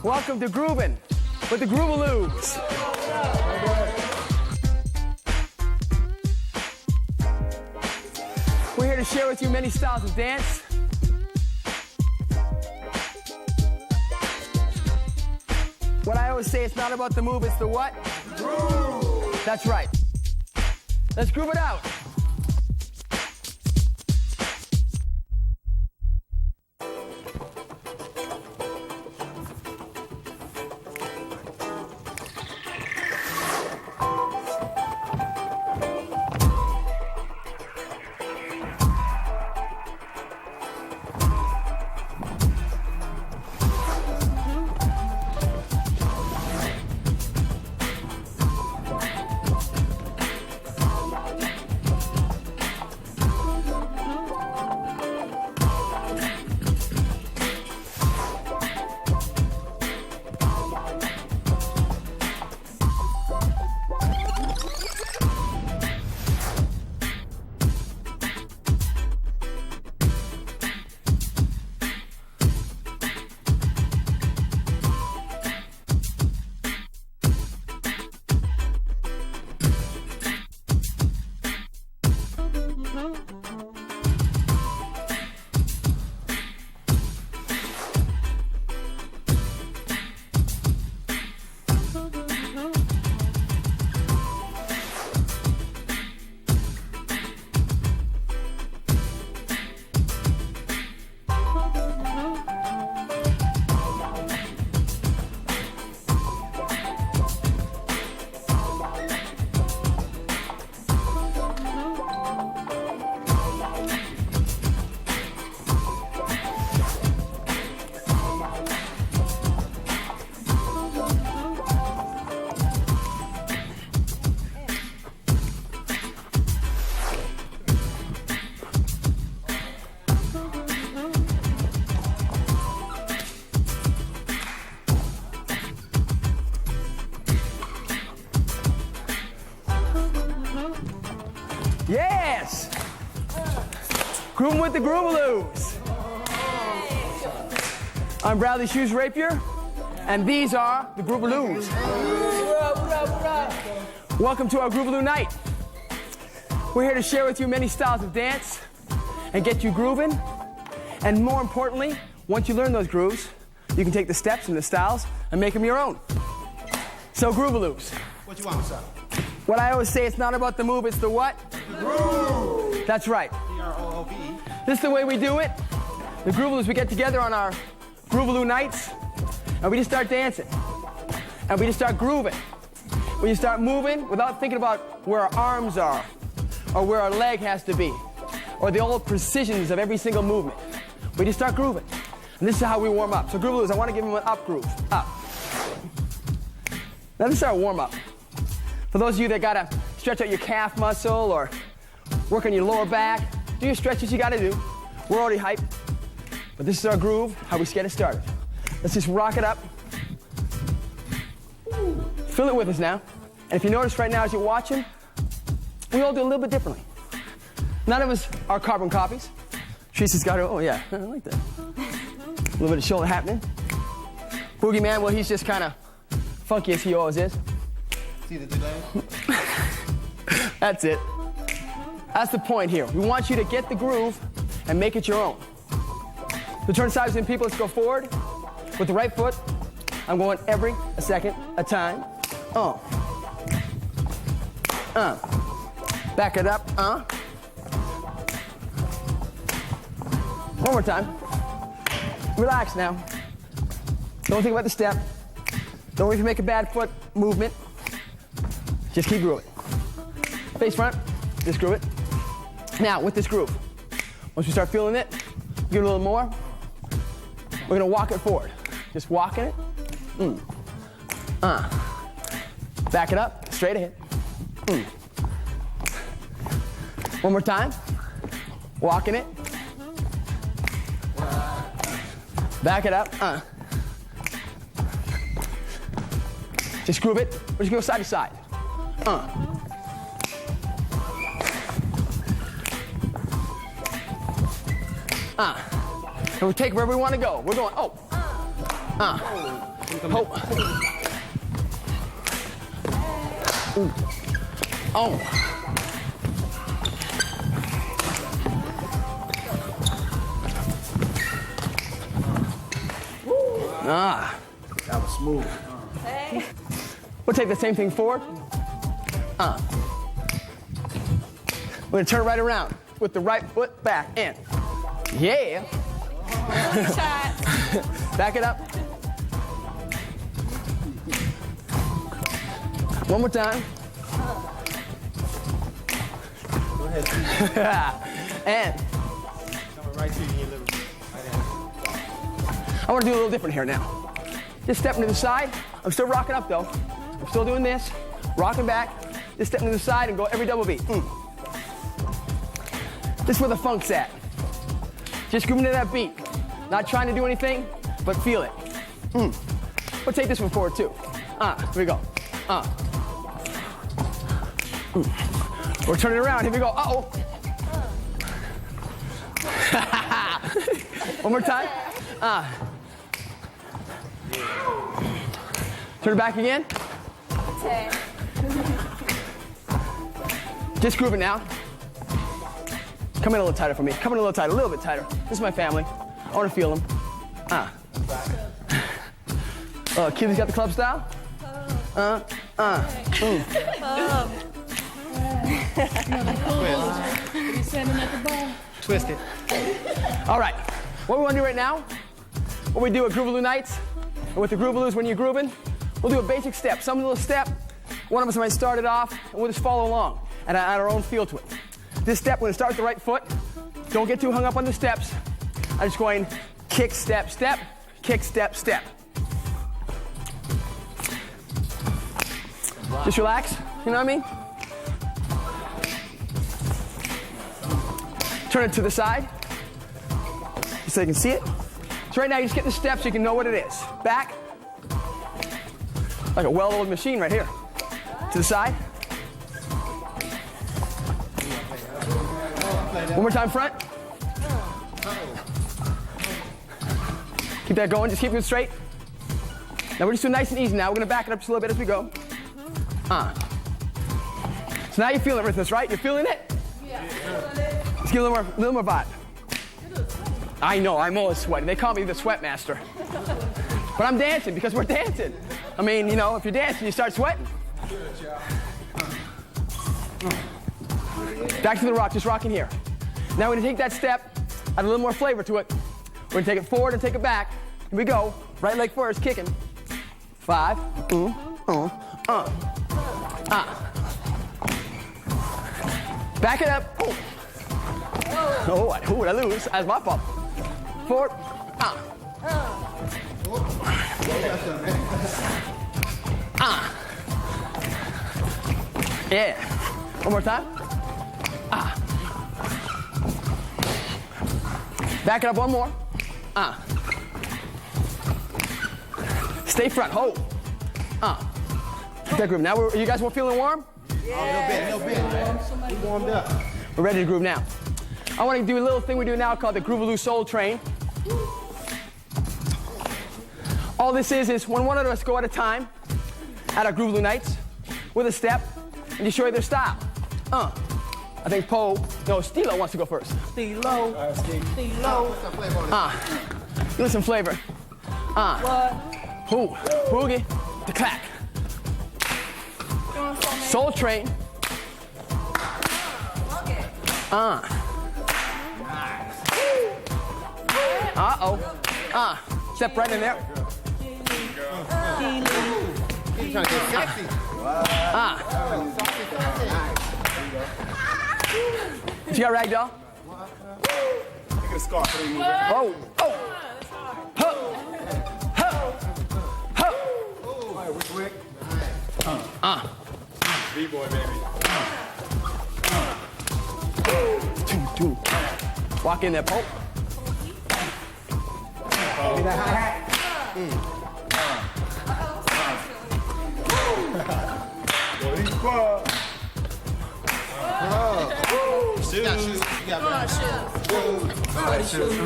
Welcome to Groovin with the Groovaloos. We're here to share with you many styles of dance. What I always say, it's not about the move, it's the what? Groove. That's right. Let's groove it out. Yes! Groovin with the Groovaloos. I'm Bradley Shoes Rapier, and these are the Groovaloos. Welcome to our Groovaloo night. We're here to share with you many styles of dance and get you grooving. And more importantly, once you learn those grooves, you can take the steps and the styles and make them your own. So Groovaloos. What you want, sir? What I always say, it's not about the move, it's the what? The groove. That's right. G-R-O-O-V. This is the way we do it. The Groovaloos, we get together on our Groovaloo nights, and we just start dancing. And we just start grooving. We just start moving without thinking about where our arms are, or where our leg has to be, or the old precisions of every single movement. We just start grooving. And this is how we warm up. So Groovaloos, I want to give them an up groove. Up. Now this is our warm up. For those of you that gotta stretch out your calf muscle or work on your lower back, do your stretches you gotta do. We're already hyped. But this is our groove, how we get it started. Let's just rock it up. Feel it with us now. And if you notice right now as you're watching, we all do a little bit differently. None of us are carbon copies. Teresa's got her, oh yeah, I like that. little bit of shoulder happening. Boogeyman, well, he's just kind of funky as he always is. See the delay? That's it. That's the point here. We want you to get the groove and make it your own. So turn sides and people, let's go forward. With the right foot, I'm going every second a time. Back it up, One more time. Relax now. Don't think about the step. Don't worry if you make a bad foot movement. Just keep grooving. Face front, just groove it. Now, with this groove, once we start feeling it, give it a little more. We're gonna walk it forward. Just walking it. Back it up, straight ahead. One more time. Walking it. Back it up. Just groove it. We're just gonna go side to side. And we take wherever we want to go. We're going, That was smooth. We'll take the same thing forward. We're gonna turn it right around with the right foot back in. Yeah. Back it up. One more time. Go ahead. And Coming right to you. I want to do a little different here now. Just stepping to the side. I'm still rocking up though. I'm still doing this. Rocking back. Just stepping to the side and go every double beat. This is where the funk's at. Just grooving to that beat. Not trying to do anything, but feel it. We'll take this one forward too. Here we go. We're turning around. Here we go. One more time. Turn it back again. Just groove it now. Come in a little tighter for me. Come in a little tighter, a little bit tighter. This is my family. I want to feel them. Keely's got the club style. Twist it. All right. What we want to do right now, what we do at Groovaloos nights, and with the Groovaloos when you're grooving, we'll do a basic step. Some little step. One of us might start it off, and we'll just follow along and add our own feel to it. This step, we're going to start with the right foot. Don't get too hung up on the steps. I'm just going kick, step, step, kick, step, step. Just relax, you know what I mean? Turn it to the side, just so you can see it. So right now, you just get the steps so you can know what it is. Back, like a well-oiled machine right here. To the side. One more time, front. Keep that going, just keep it straight. Now we're just doing nice and easy now. We're gonna back it up just a little bit as we go. So now you're feeling it with us, right? You're feeling it? Yeah. Let's give a little more vibe. I know, I'm always sweating. They call me the sweat master. But I'm dancing because we're dancing. I mean, you know, if you're dancing, you start sweating. Back to the rock, just rocking here. Now we're gonna take that step, add a little more flavor to it. We're gonna take it forward and take it back. Here we go. Right leg first, kicking. 5. Back it up. Oh, who would I lose? That's my fault. Forward. Yeah. One more time. Back it up one more. Stay front. Hold. Keep that groove. Now, you guys all feeling warm? Yeah. A little bit. We warmed up. We're ready to groove now. I want to do a little thing we do now called the Groovaloos Soul Train. All this is when one of us go at a time at our Groovaloos nights with a step and you show you their style. I think Stilo wants to go first. Stilo. Stilo. Give us some flavor. What? Boogie, the clack. Soul Train. Step right in there. He's trying to get sexy. You got ragdoll? Look at the scarf. Oh. Huh. All right, which way? B-boy, baby. Walk in there, Pope. Give me that hi-hat. Shoes. You got shoes.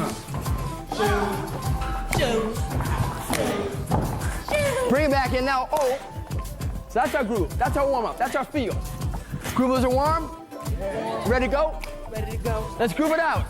Bring it back in now. So that's our groove. That's our warm-up. That's our feel. Groovaloos are warm? Ready to go? Ready to go. Let's groove it out.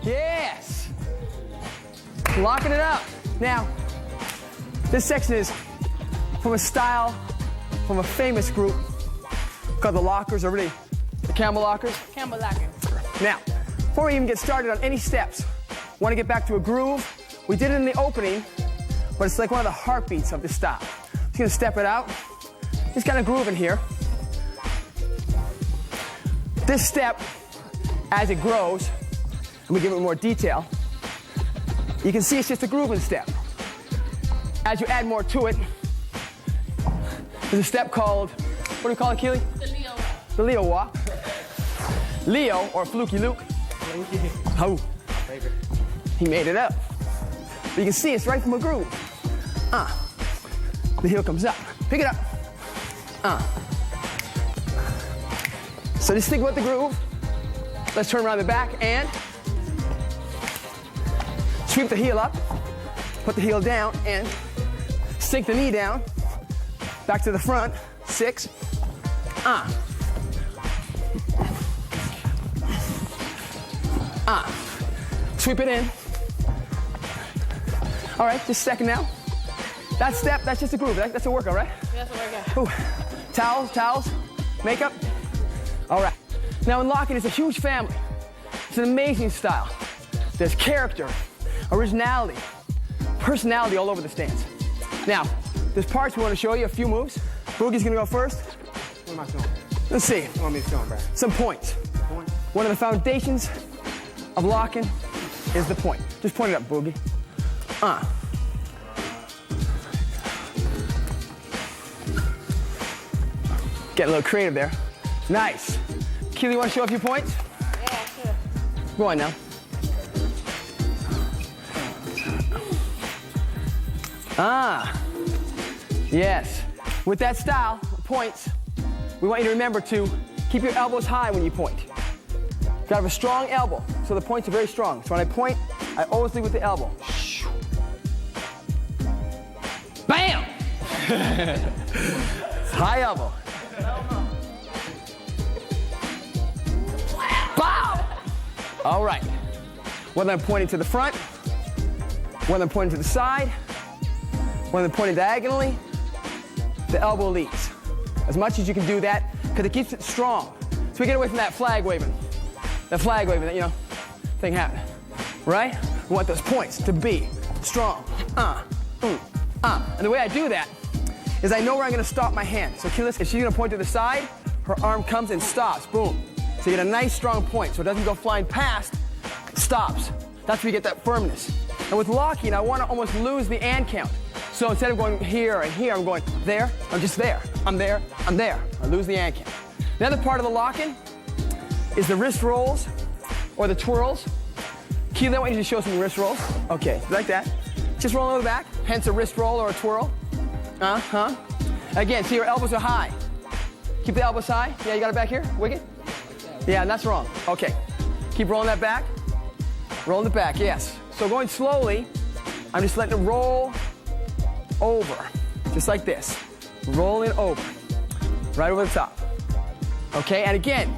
Yes! Locking it up. Now, this section is from a style, from a famous group called the Lockers, or really the Camel Lockers. Camel Locker. Now, before we even get started on any steps, want to get back to a groove. We did it in the opening, but it's like one of the heartbeats of this style. Just gonna step it out. Just kind of grooving here. This step, as it grows, and we give it more detail, you can see it's just a grooving step. As you add more to it, there's a step called, what do we call it, Keely? The Leo. The Leo walk. Leo, or Fluky Luke. Oh, he made it up. But you can see it's right from a groove. The heel comes up. Pick it up. So just think about the groove. Let's turn around the back and sweep the heel up. Put the heel down and sink the knee down. Back to the front. 6. Sweep it in. All right, just a second now. That step, that's just a groove. That's a workout, right? Yeah, that's a workout. Ooh. Towels, makeup. All right. Now in locking, it's a huge family. It's an amazing style. There's character, originality, personality all over the stance. Now, there's parts we want to show you, a few moves. Boogie's gonna go first. What am I showing? Let's see. What do you want me to show him, Brad? Some points. Point. One of the foundations of locking is the point. Just point it up, Boogie. Get a little creative there. Nice. Keely, you want to show a few points? Yeah, sure. Go on now. Yes. With that style, points, we want you to remember to keep your elbows high when you point. You gotta have a strong elbow, so the points are very strong. So when I point, I always lead with the elbow. Bam! High elbow. Bow! All right. Whether I'm pointing to the front, whether I'm pointing to the side, whether I'm pointing diagonally, the elbow leads. As much as you can do that, because it keeps it strong. So we get away from that flag waving. That flag waving, that, you know, thing happening. Right? We want those points to be strong. And the way I do that is I know where I'm going to stop my hand. So if she's going to point to the side, her arm comes and stops. Boom. So you get a nice strong point. So it doesn't go flying past, it stops. That's where you get that firmness. And with locking, I want to almost lose the and count. So instead of going here and here, I'm going there, I'm just there. I'm there, I'm there. I lose the and count. The other part of the locking is the wrist rolls or the twirls. Keely, I want you to show some wrist rolls. Okay, like that. Just roll over the back, hence a wrist roll or a twirl. Again, see your elbows are high. Keep the elbows high. Yeah, you got it back here, wicked? Yeah, and that's wrong. Okay, keep rolling that back. Rolling it back, yes. So going slowly, I'm just letting it roll over, just like this. Rolling over, right over the top. Okay, and again,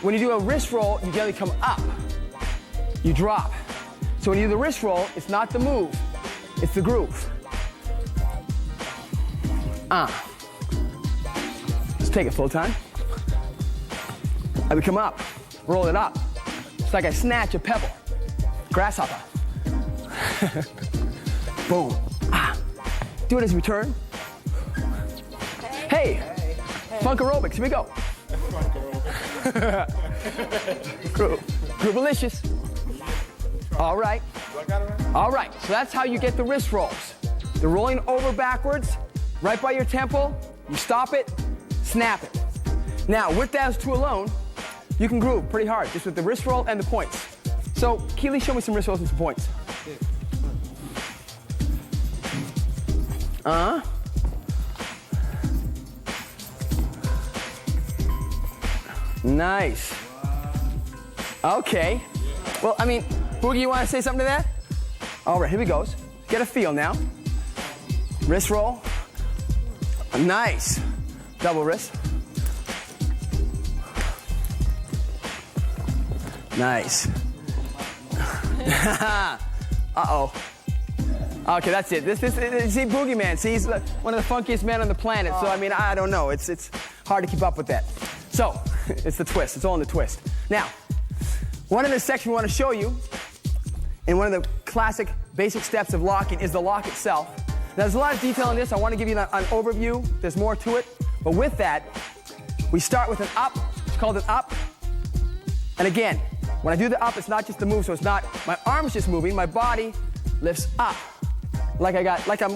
when you do a wrist roll, you generally come up. You drop. So when you do the wrist roll, it's not the move, it's the groove. Let's take it full time. I would come up, roll it up. It's like I snatch a pebble. Grasshopper. Boom. Do it as we turn. Hey. Funk aerobics, here we go. Groovalicious. All right. All right, so that's how you get the wrist rolls. The rolling over backwards, right by your temple, you stop it, snap it. Now, with those two alone, you can groove pretty hard, just with the wrist roll and the points. So, Keely, show me some wrist rolls and some points. Nice. Okay. Well, I mean, Boogie, you want to say something to that? All right, here we go. Get a feel now. Wrist roll. Nice. Double wrist. Nice. Uh-oh. Okay, that's it. See, Boogeyman, see, he's one of the funkiest men on the planet, so I mean, I don't know. It's hard to keep up with that. So, it's the twist. It's all in the twist. Now, one of the sections we want to show you, and one of the classic basic steps of locking is the lock itself. Now, there's a lot of detail in this. I want to give you an overview. There's more to it. But with that, we start with an up. It's called an up. And again, when I do the up, it's not just the move, so it's not my arms just moving, my body lifts up. Like I am, like I'm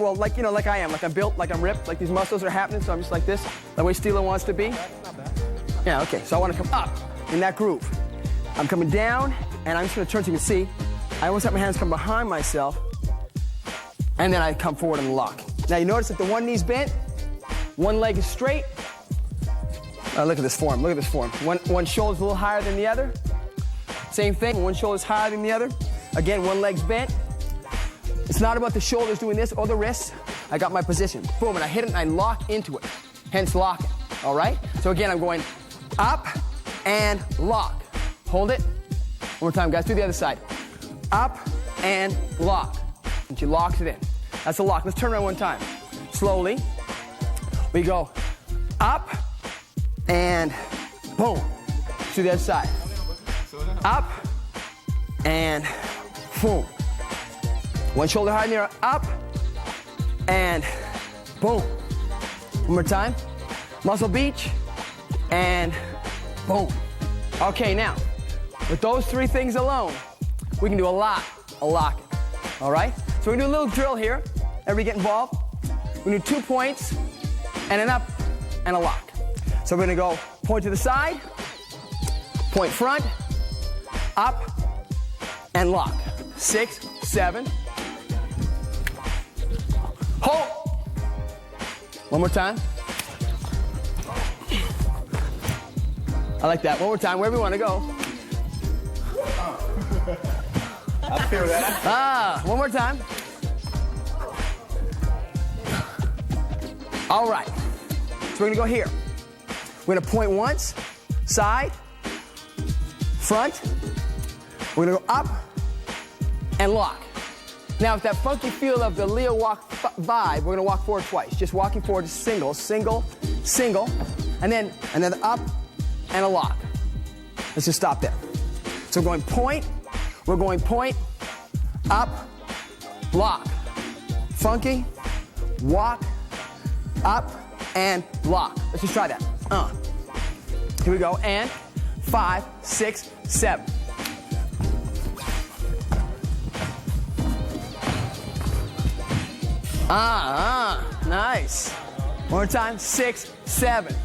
built, like I'm ripped, like these muscles are happening, so I'm just like this, the way Steeler wants to be. Yeah, okay, so I want to come up in that groove. I'm coming down, and I'm just going to turn so you can see. I almost have my hands come behind myself, and then I come forward and lock. Now you notice that the one knee's bent, one leg is straight. Look at this form, look at this form. One shoulder's a little higher than the other. Same thing, one shoulder's higher than the other. Again, one leg's bent. It's not about the shoulders doing this or the wrists. I got my position. Boom, and I hit it and I lock into it. Hence locking, all right? So again, I'm going up and lock. Hold it. One more time, guys, do the other side. Up and lock. And she locks it in. That's a lock. Let's turn around one time. Slowly. We go up and boom. To the other side. Up and boom. One shoulder high in the air, up and boom. One more time. Muscle beach and boom. Okay, now, with those three things alone, we can do a lot of locking. All right? So we do a little drill here. Everybody get involved. We do 2 points and an up and a lock. So we're gonna go point to the side, point front, up, and lock. 6, 7. Hold. One more time. I like that. One more time, wherever you want to go. I feel that. One more time. All right. So we're going to go here. We're gonna point once, side, front. We're gonna go up and lock. Now, with that funky feel of the Leo walk vibe, we're gonna walk forward twice. Just walking forward is single, single, single, and then up and a lock. Let's just stop there. So we're going point, up, lock. Funky, walk, up, and lock. Let's just try that. Here we go, and 5, 6, 7. Nice. One more time, 6, 7.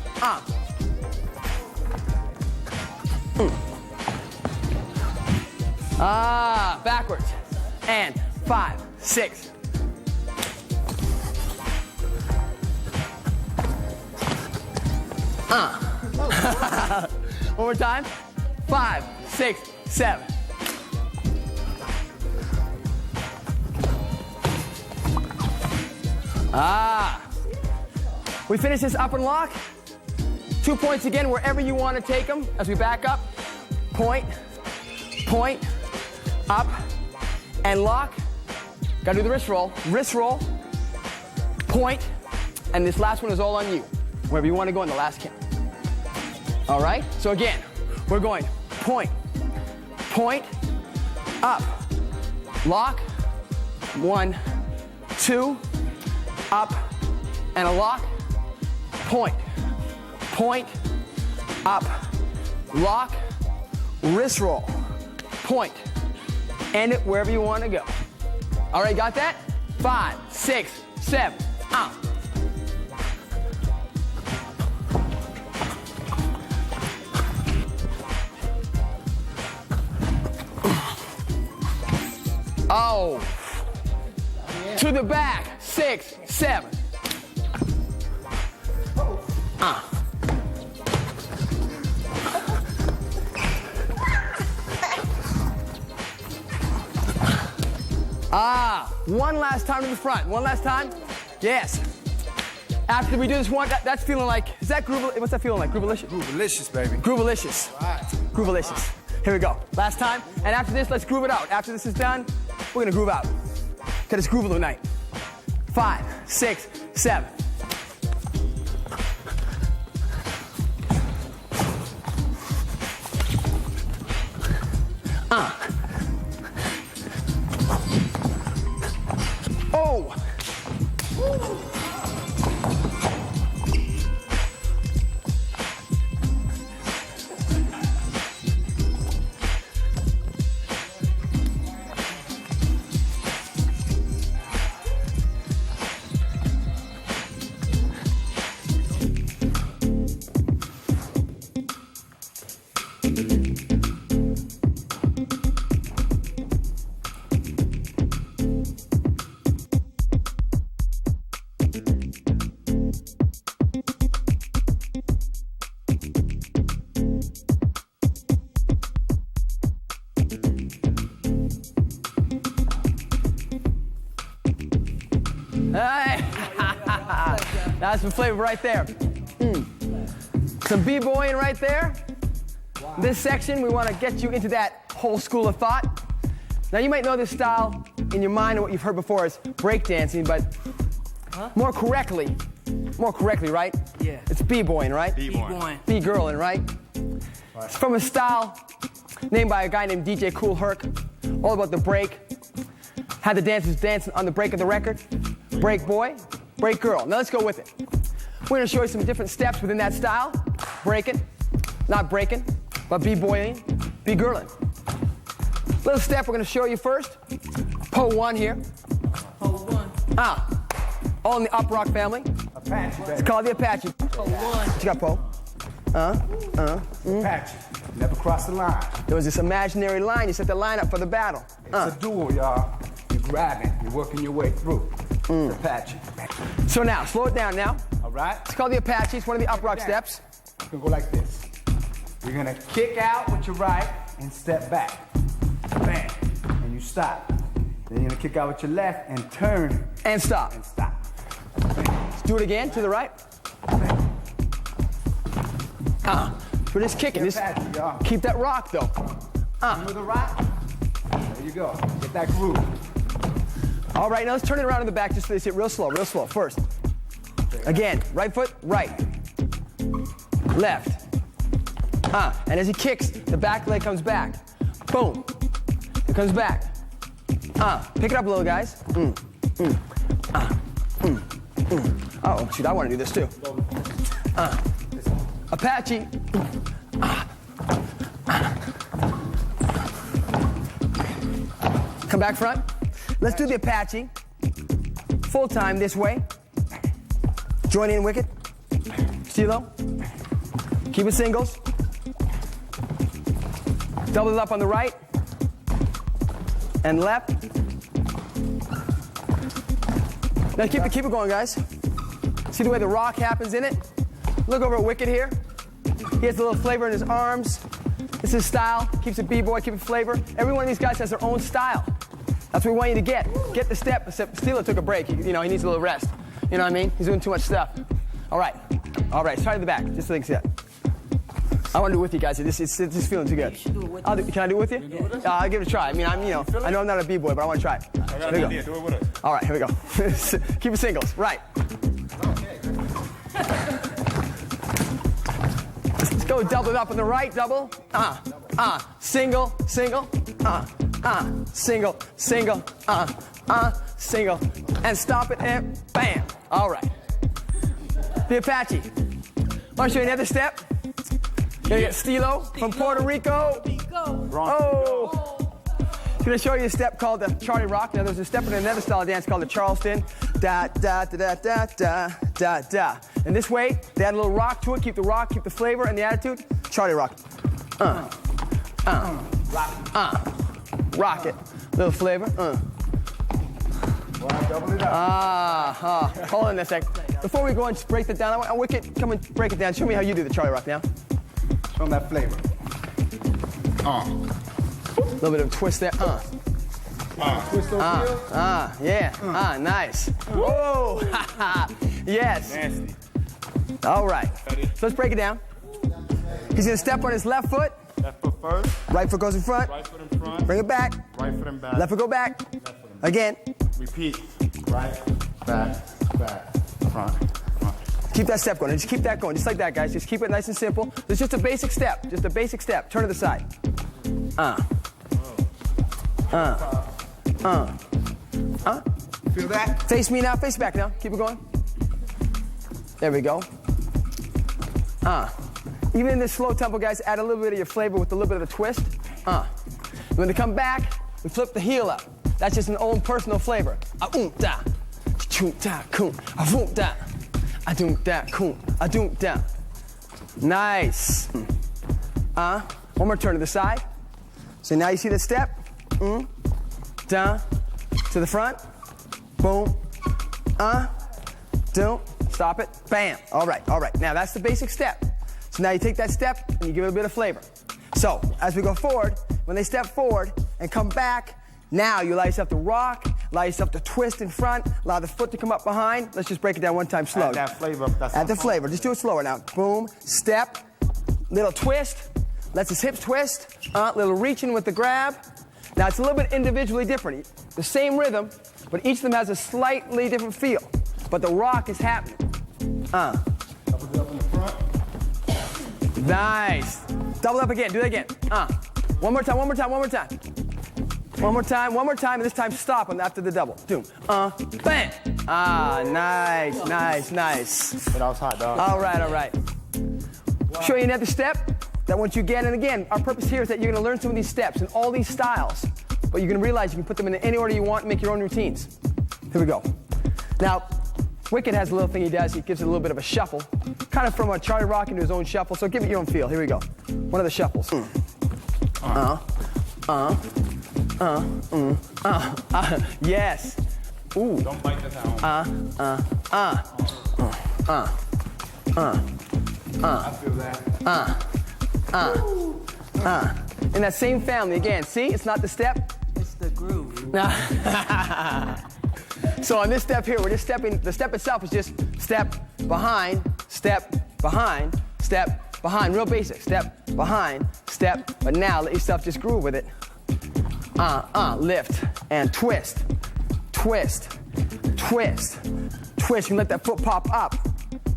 Backwards. And 5, 6. One more time. 5, 6, 7. We finish this up and lock. 2 points again, wherever you want to take them as we back up. Point, up, and lock. Gotta do the wrist roll, point, and this last one is all on you. Wherever you want to go in the last count. All right? So again, we're going point, up, lock, 1, 2, up, and a lock, point, up, lock, wrist roll, point, end it wherever you want to go. All right, got that? 5, 6, 7, Oh. Yeah. To the back. 6, 7. One last time to the front. One last time. Yes. After we do this one, that's feeling like, is that Groovaloos? What's that feeling like? Groovalicious? Groovalicious, baby. Groovalicious. All right. Groovalicious. Here we go. Last time. And after this, let's groove it out. After this is done, we're gonna groove out. Because it's Groovaloos night. 5, 6, 7. Oh! Hey. That's some flavor right there. Some b-boying right there. Wow. This section, we want to get you into that whole school of thought. Now, you might know this style in your mind and what you've heard before is breakdancing, but more correctly, right? Yeah. It's b-boying, right? B-boying. B-girling, right? It's from a style named by a guy named DJ Kool Herc, all about the break. Had the dancers dancing on the break of the record. Break boy, break girl. Now let's go with it. We're gonna show you some different steps within that style. Breaking, not breaking, but b-boying, b-girling. Little step we're gonna show you first. Po 1 here. Po 1. All in the up rock family. Apache, baby. It's called the Apache. Po 1. What you got, Po? Apache. Never cross the line. There was this imaginary line. You set the line up for the battle. It's a duel, y'all. You're grabbing. You're working your way through. It's Apache. So now, slow it down now. All right? It's called the Apache. It's one of the up rock steps. You're gonna go like this. You're gonna kick out with your right and step back. Bam. And you stop. Then you're gonna kick out with your left and turn. And stop. And stop. Let's do it again, to the right. We're just kicking. Just Apache, y'all. keep that rock though. Remember the rock? There you go. Get that groove. All right, now let's turn it around in the back just so they sit real slow first. Again, right foot, right. Left. And as he kicks, the back leg comes back. Boom. It comes back. Pick it up a little, guys. Oh, shoot, I want to do this too. Apache. Come back front. Let's do the Apache. Full time this way. Join in wicket. Stilo. Keep it singles. Double it up on the right. And left. Now keep it going, guys. See the way the rock happens in it? Look over at Wicket here. He has a little flavor in his arms. This is his style. Keeps it b-boy, keep it flavor. Every one of these guys has their own style. That's what we want you to get. Get the step. Steelo took a break. He needs a little rest. You know what I mean? He's doing too much stuff. All right. Start at the back, just so you can see it. I want to do it with you guys. It's just feeling too good. Can I do it with you? I'll give it a try. I mean, I know I'm not a b-boy, but I want to try it. I got an idea. Do it with us. All right, here we go. Keep it singles. Right. Let's go double it up on the right. Double. Single. Single. Single. Single. Single. And stop it and bam. All right. The Apache. Want to show you another step? Gonna get Stilo from Puerto Rico. Oh. Gonna show you a step called the Charlie Rock. Now there's a step in another style of dance called the Charleston. Da da da da da da da. And this way, they add a little rock to it. Keep the rock, keep the flavor and the attitude. Charlie Rock. Rock it. Little flavor. Double it up. Hold on a sec. Before we go and just break that down, I want Wicket, come and break it down. Show me how you do the Charlie Rock now. Show them that flavor. A little bit of a twist there. Twist those heels. Yeah. Nice. Whoa. Yes. Nasty. All right. So let's break it down. He's gonna step on his left foot. Left foot first. Right foot goes in front. Right foot in front. Bring it back. Right foot in back. Left foot go back. Left foot in back. Again. Repeat. Right, back, front. Keep that step going. Just keep that going. Just like that, guys. Just keep it nice and simple. It's just a basic step. Just a basic step. Turn to the side. Feel that? Face me now. Face back now. Keep it going. There we go. Even in this slow tempo, guys, add a little bit of your flavor with a little bit of a twist. When they come back, we flip the heel up. That's just an own personal flavor. Nice. One more turn to the side. So now you see the step. Down to the front. Boom. Don't stop it. Bam. All right. Now that's the basic step. So now you take that step and you give it a bit of flavor. So as we go forward, when they step forward and come back, now you allow yourself to rock, allow yourself to twist in front, allow the foot to come up behind. Let's just break it down one time slow. Add that flavor. Add the flavor. Just do it slower now. Boom, step, little twist, lets his hips twist, little reaching with the grab. Now it's a little bit individually different. The same rhythm, but each of them has a slightly different feel. But the rock is happening. Double it up in the front. Nice. Double up again. Do that again. One more time. One more time, and this time stop after the double. Doom. Bam. Nice. That was hot, dog. All right. Show you another step that once you get, and again, our purpose here is that you're gonna learn some of these steps and all these styles, but you're gonna realize you can put them in any order you want and make your own routines. Here we go. Now, Wicked has a little thing he does. He gives it a little bit of a shuffle, kind of from a Charlie Rock into his own shuffle, so give it your own feel. Here we go. One of the shuffles. Yes. Ooh. Don't bite the sound. I feel that. In that same family again. See, it's not the step. It's the groove. So on this step here, we're just stepping. The step itself is just step behind, step behind, step behind, real basic. Step, behind, step, but now let yourself just groove with it. Lift, and twist, twist, twist, twist. You can let that foot pop up.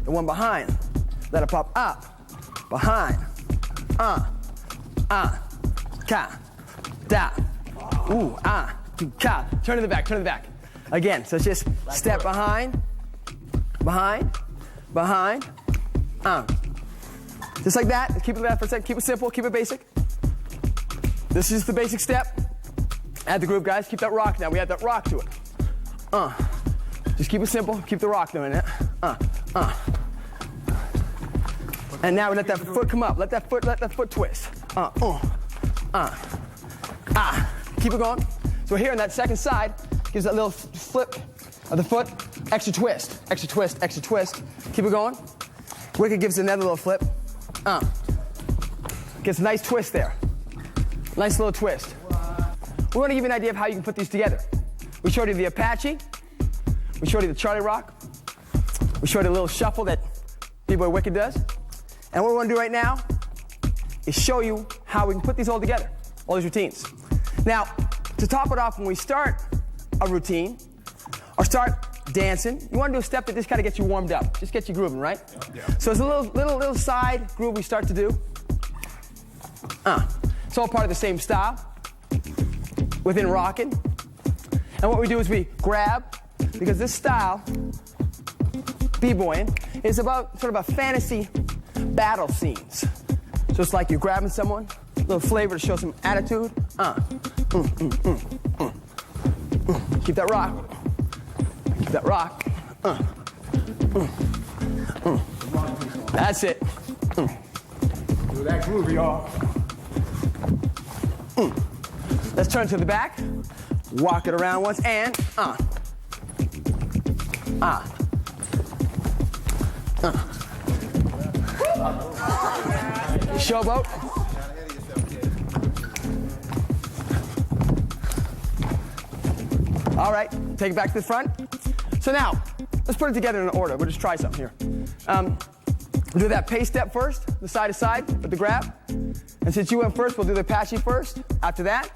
The one behind, let it pop up, behind, ka, da, ooh, ka. Turn to the back, turn to the back. Again, so it's just step behind, behind, behind, just like that. Keep it like that for a second. Keep it simple, keep it basic. This is the basic step. Add the groove, guys. Keep that rock now. We add that rock to it. Just keep it simple. Keep the rock doing it. And now we let that foot come up. Let that foot twist. Keep it going. So here on that second side, gives that little flip of the foot. Extra twist, extra twist, extra twist. Keep it going. Wicked gives another little flip. Gets a nice twist there. Nice little twist. We want to give you an idea of how you can put these together. We showed you the Apache. We showed you the Charlie Rock. We showed you a little shuffle that B-Boy Wicked does. And what we want to do right now is show you how we can put these all together, all these routines. Now, to top it off, when we start a routine or start dancing, you want to do a step that just kind of gets you warmed up, just gets you grooving, right? Yeah. So it's a little side groove we start to do. It's all part of the same style within rocking. And what we do is we grab, because this style, b-boying, is about sort of a fantasy battle scenes. So it's like you're grabbing someone, a little flavor to show some attitude. Keep that rock. Keep that rock. That's it. Do that groove, y'all. Let's turn to the back. Walk it around once and Showboat. All right, take it back to the front. So now, let's put it together in order. We'll just try something here. We'll do that pace step first, the side to side with the grab. And since you went first, we'll do the Apache first. After that,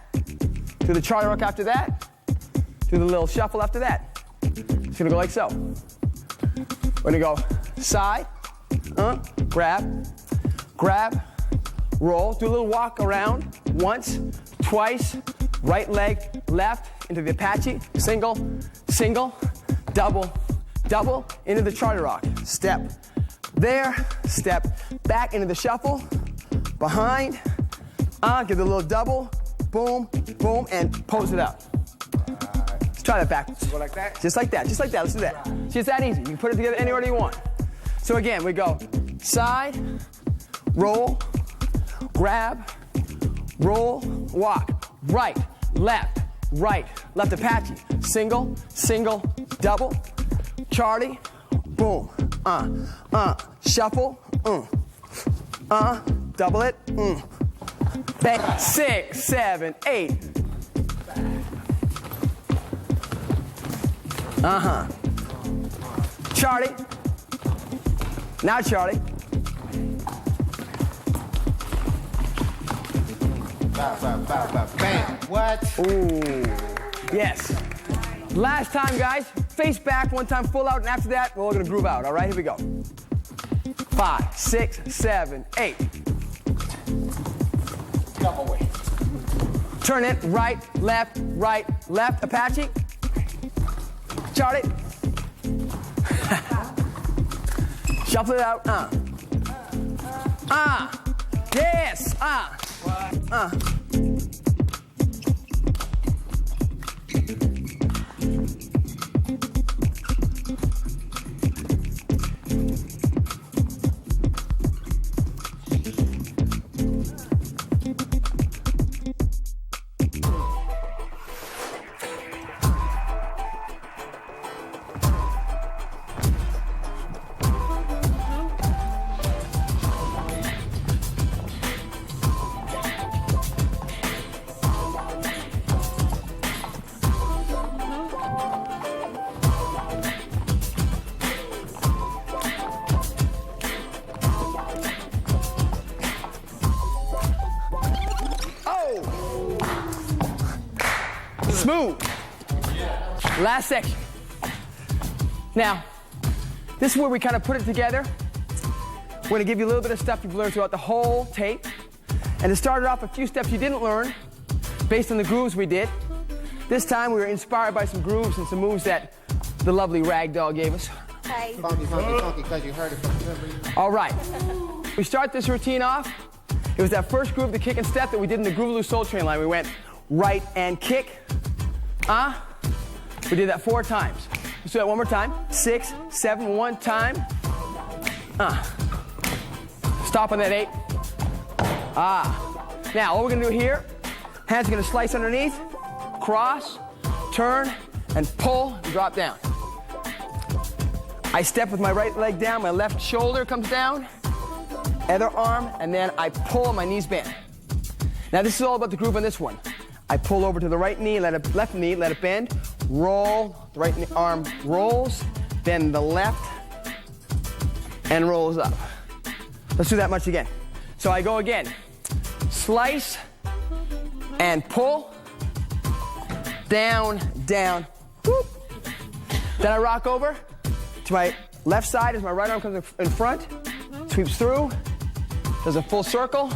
do the Charlie Rock after that. Do the little shuffle after that. It's gonna go like so. We're gonna go side, grab, grab, roll. Do a little walk around once, twice, right leg, left, into the Apache, single, single, double, double, into the Charlie Rock. Step there, step back into the shuffle, behind, give the little double, boom, boom, and pose it up. Let's try that backwards. Go like that? Just like that, just like that, let's do that. See, it's that easy. You can put it together any order you want. So again, we go side, roll, grab, roll, walk, right, left, Apache, single, single, double, Charlie, boom, shuffle, double it, bang, 6, 7, 8. Charlie, now Charlie. Bam. What? Ooh, yes. Last time, guys, face back, one time full out, and after that, we're all gonna groove out, all right? Here we go. 5, 6, 7, 8. Double way. Turn it, right, left, Apache. Charlie. Shuffle it out, yes, Smooth. Last section. Now, this is where we kind of put it together. We're going to give you a little bit of stuff you've learned throughout the whole tape. And to start it off, a few steps you didn't learn based on the grooves we did. This time we were inspired by some grooves and some moves that the lovely Rag Doll gave us. Hey. Funky, funky, funky, because you heard it from memory. All right. We start this routine off. It was that first groove, the kick and step, that we did in the Groovaloos Soul Train line. We went right and kick. We did that 4 times. Let's do that one more time. 6, 7, 1 time. Stop on that 8. Now, all we're gonna do here, hands are gonna slice underneath, cross, turn, and pull, and drop down. I step with my right leg down, my left shoulder comes down, other arm, and then I pull, my knees bend. Now this is all about the groove on this one. I pull over to the right knee, left knee, let it bend, roll, the right arm rolls, then the left, and rolls up. Let's do that much again. So I go again. Slice and pull, down, down, whoop. Then I rock over to my left side as my right arm comes in front, sweeps through, does a full circle,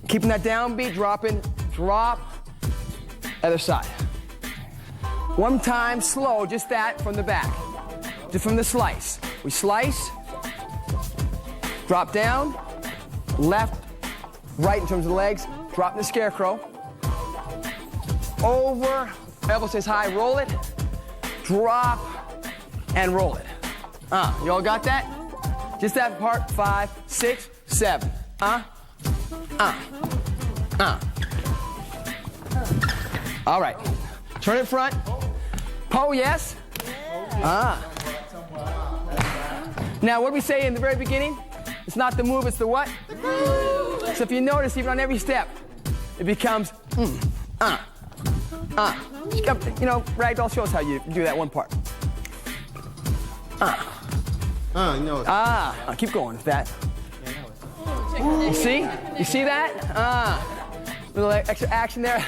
keeping that downbeat, dropping, drop, other side. One time, slow, just that from the back, just from the slice. We slice, drop down, left, right in terms of the legs, drop in the scarecrow, over, elbow stays high, roll it, drop, and roll it. You all got that? Just that part, 5, 6, 7. All right, turn it front. Po, yes? Now, what did we say in the very beginning? It's not the move, it's the what? The groove. So if you notice, even on every step, it becomes You know, Ragdoll shows how you do that one part. Keep going with that. You see? You see that? Little extra action there.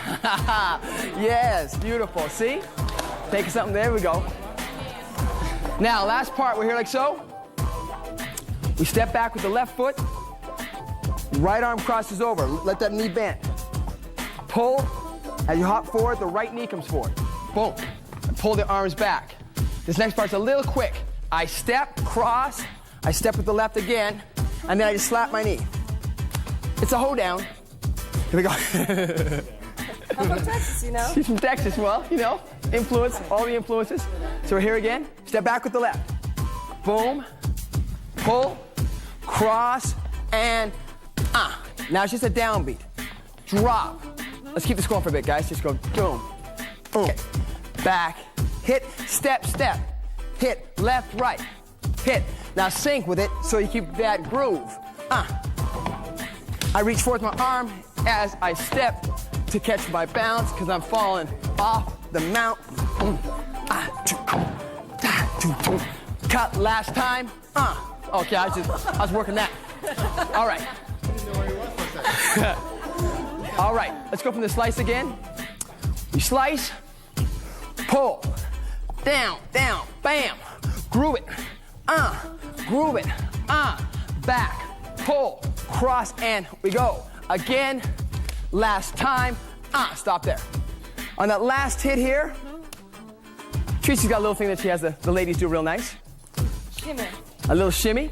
Yes, beautiful. See? Taking something. There we go. Now, last part. We're here like so. We step back with the left foot. Right arm crosses over. Let that knee bend. Pull. As you hop forward, the right knee comes forward. Boom. And pull the arms back. This next part's a little quick. I step, cross. I step with the left again. And then I just slap my knee. It's a hoedown. Here we go. I'm from Texas, you know. She's from Texas. Well, you know, influence, all the influences. So we're here again. Step back with the left. Boom. Pull. Cross. And now it's just a downbeat. Drop. Let's keep this going for a bit, guys. Just go boom. Boom. Okay. Back. Hit. Step. Step. Hit. Left. Right. Hit. Now sync with it so you keep that groove. I reach forth my arm as I step to catch my bounce because I'm falling off the mount. Cut last time. Okay, I was working that. All right. All right, let's go from the slice again. We slice, pull, down, down, bam, groove it, back, pull, cross, and we go. Again, last time, stop there. On that last hit here, Tracy's got a little thing that she has the ladies do real nice. Shimmy. A little shimmy.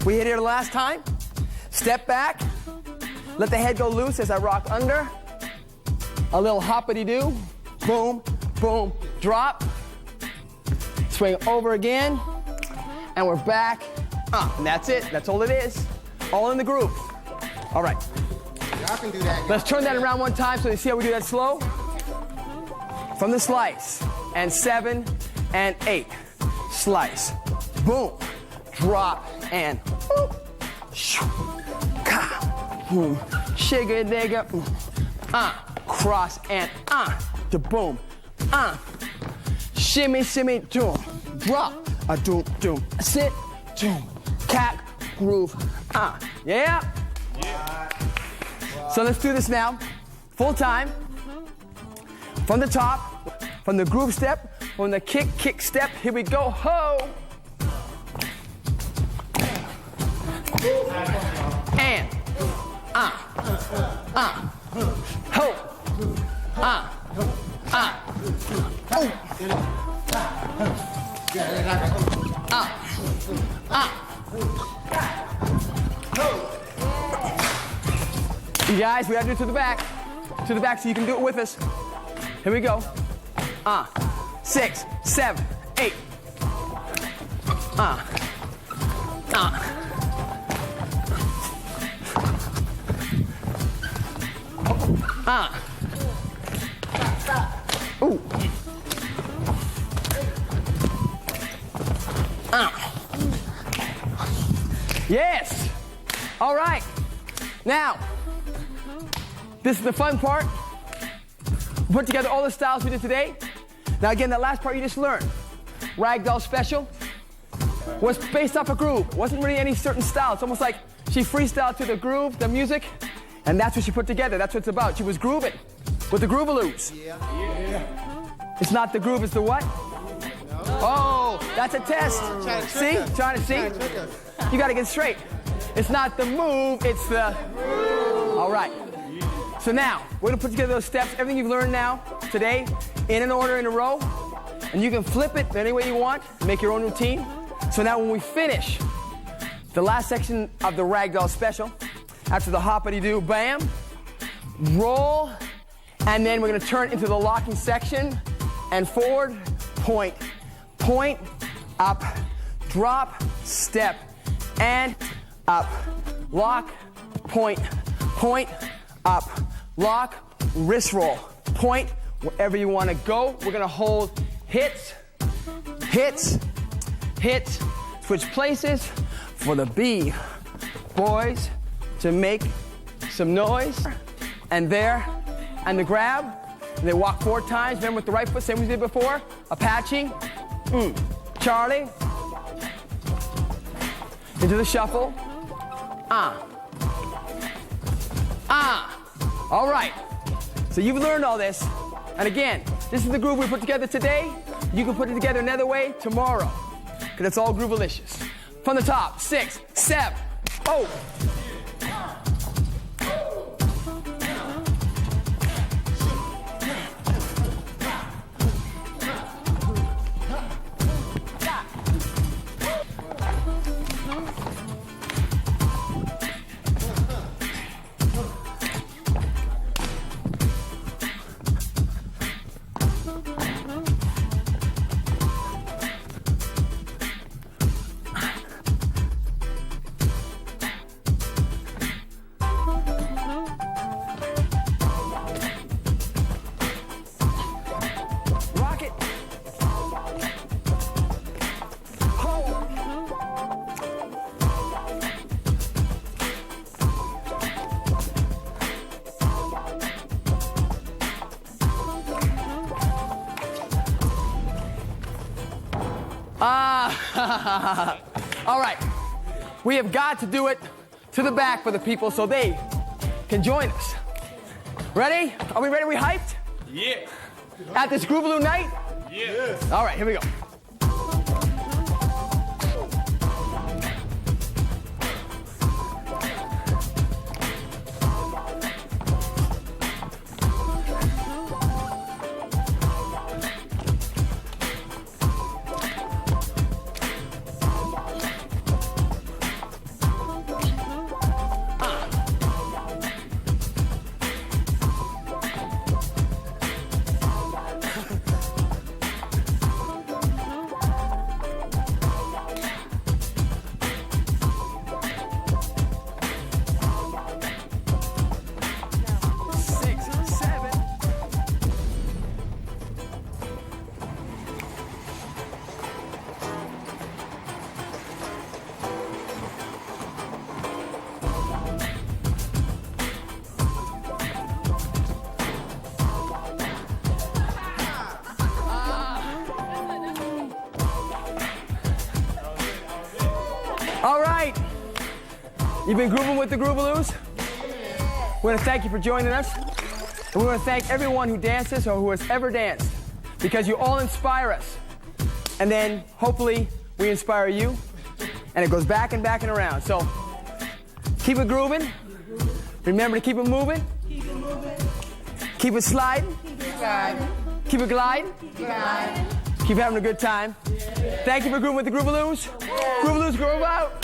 We hit here the last time. Step back. Let the head go loose as I rock under. A little hoppity-doo. Boom, boom, drop. Swing over again. And we're back. And that's it. That's all it is. All in the groove. All right. Y'all can do that. Let's turn that around one time so you see how we do that slow. From the slice. And 7 and 8. Slice. Boom. Drop. And boom. Shoo. Ka. Boom. Shigga digga. Cross and to boom. Shimmy, shimmy, doom. Drop. A doom, doom. Sit. Doom. Cack. Groove. Yeah? So let's do this now. Full time. From the top, from the groove step, from the kick step. Here we go. Ho! And ho, oh, you guys, we gotta do it to the back so you can do it with us. Here we go. 6, 7, 8. Ooh. Yes. All right. Now, this is the fun part. Put together all the styles we did today. Now again, that last part you just learned, Ragdoll Special, was based off a groove. It wasn't really any certain style. It's almost like she freestyled to the groove, the music, and that's what she put together. That's what it's about. She was grooving with the Groovaloos. Yeah. It's not the groove, it's the what? Oh, that's a test. See? Trying to see? You gotta get straight. It's not the move, it's the groove. All right. So now, we're gonna put together those steps, everything you've learned now, today, in an order, in a row, and you can flip it any way you want, make your own routine. So now when we finish the last section of the Ragdoll Special, after the hoppity-doo, bam, roll, and then we're gonna turn into the locking section, and forward, point, point, up, drop, step, and up, lock, point, point, up, lock, wrist roll, point, wherever you wanna go. We're gonna hold hits, hits, hits, switch places for the B-boys to make some noise. And there, and the grab, and they walk 4 times, remember with the right foot, same as we did before. Apache, Charlie, into the shuffle, all right, so you've learned all this, and again, this is the groove we put together today. You can put it together another way tomorrow, because it's all Groovalicious. From the top, 6, 7, oh. All right, we have got to do it to the back for the people so they can join us. Ready? Are we ready? Are we hyped? Yeah. At this Groovaloo night? Yeah. All right, here we go. All right. You've been grooving with the Groovaloos? We want to thank you for joining us. And we want to thank everyone who dances or who has ever danced, because you all inspire us. And then, hopefully, we inspire you, and it goes back and back and around. So, keep it grooving. Remember to keep it moving. Keep it sliding. Keep it gliding. Keep having a good time. Thank you for grooving with the Groovaloos. Groovaloos, groove out.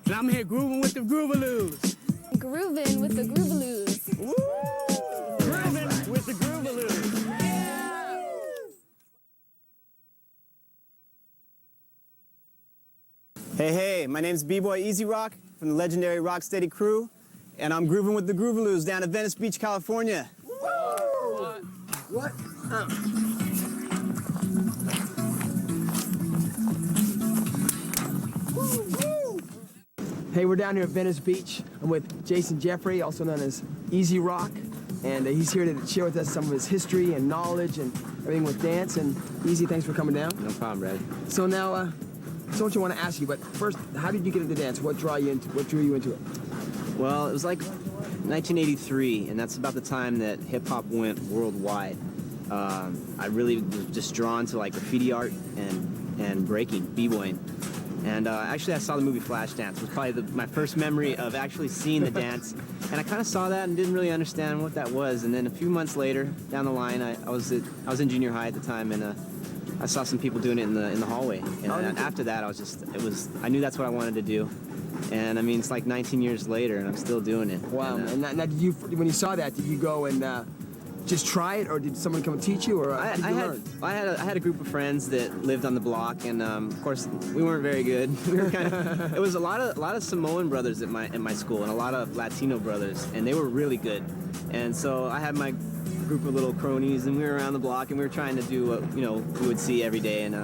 And I'm here grooving with the Groovaloos. Groovin with the Groovaloos. Woo! Grooving with the Groovaloos. Hey, my name's B-Boy Easy Rock from the legendary Rocksteady crew, and I'm grooving with the Groovaloos down at Venice Beach, California. What? Hey, we're down here at Venice Beach. I'm with Jason Jeffrey, also known as Easy Rock, and he's here to share with us some of his history and knowledge and everything with dance. And Easy, thanks for coming down. No problem, Brad. So now, so what you want to ask you, but first, how did you get into dance? What drew you into it? Well, it was like 1983, and that's about the time that hip-hop went worldwide. I really was just drawn to like graffiti art and breaking, b-boying. And actually I saw the movie Flashdance. It was probably my first memory of actually seeing the dance. And I kind of saw that and didn't really understand what that was. And then a few months later, down the line, I was in junior high at the time, and I saw some people doing it in the hallway. And after that, I knew that's what I wanted to do. And I mean, it's like 19 years later, and I'm still doing it. Wow. And now did you, when you saw that, did you go and just try it, or did someone come and teach you, or how did you learn? I had a group of friends that lived on the block, and of course we weren't very good. We were it was a lot of Samoan brothers at my school, and a lot of Latino brothers, and they were really good. And so I had my group of little cronies, and we were around the block, and we were trying to do what we would see every day, and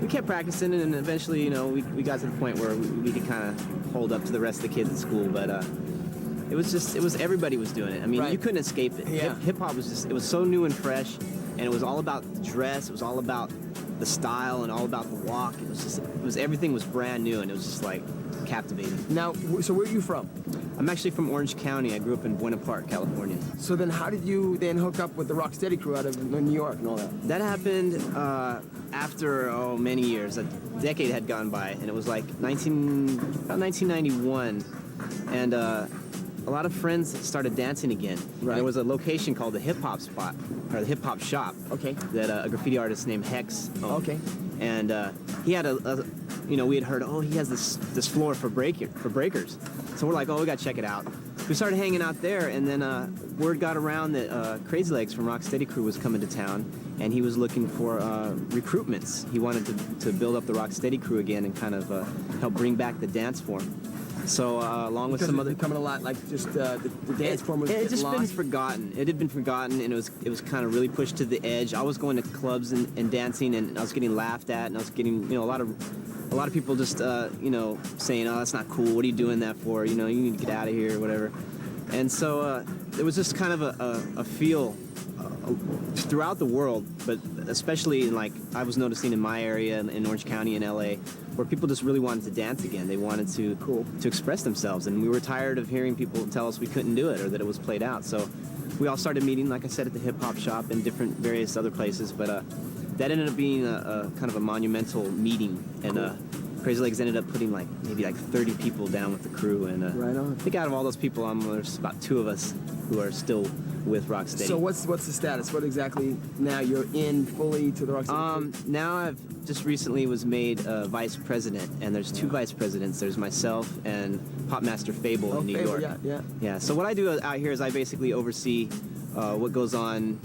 we kept practicing, and eventually we got to the point where we could kind of hold up to the rest of the kids at school, but. It was everybody was doing it. I mean, right. You couldn't escape it. Yeah. Hip hop it was so new and fresh, and it was all about the dress. It was all about the style and all about the walk. Everything was brand new, and it was just like captivating. Now, so where are you from? I'm actually from Orange County. I grew up in Buena Park, California. So then how did you then hook up with the Rocksteady crew out of New York and all that? That happened after many years. A decade had gone by, and it was like about 1991, and a lot of friends started dancing again. Right. There was a location called the Hip Hop Spot, or the Hip Hop Shop. Okay. That a graffiti artist named Hex owned. Okay. And he had we had heard, he has this floor for breakers. So we're like, we gotta check it out. we started hanging out there, and then word got around that Crazy Legs from Rocksteady Crew was coming to town, and he was looking for recruitments. He wanted to build up the Rocksteady Crew again and kind of help bring back the dance form. So along with some other, becoming a lot like just the dance form was it had just been lost. forgotten. It had been forgotten, and it was kind of really pushed to the edge. I was going to clubs and dancing, and I was getting laughed at, and I was getting a lot of people just saying, "Oh, that's not cool. What are you doing that for? You need to get out of here," or whatever. And so there was just kind of a feel throughout the world, but especially I was noticing in my area in Orange County in LA, where people just really wanted to dance again. They wanted to express themselves, and we were tired of hearing people tell us we couldn't do it or that it was played out. So we all started meeting, like I said, at the hip hop shop and different various other places. But that ended up being a kind of a monumental meeting, and Crazy Legs ended up putting maybe 30 people down with the crew, and Right on. I think out of all those people, there's about 2 of us who are still with Rocksteady. So what's the status? What exactly now you're in fully to the Rocksteady? Now I've just recently was made vice president, and there's 2 vice presidents. There's myself and Popmaster Fable in New York. Yeah. So what I do out here is I basically oversee what goes on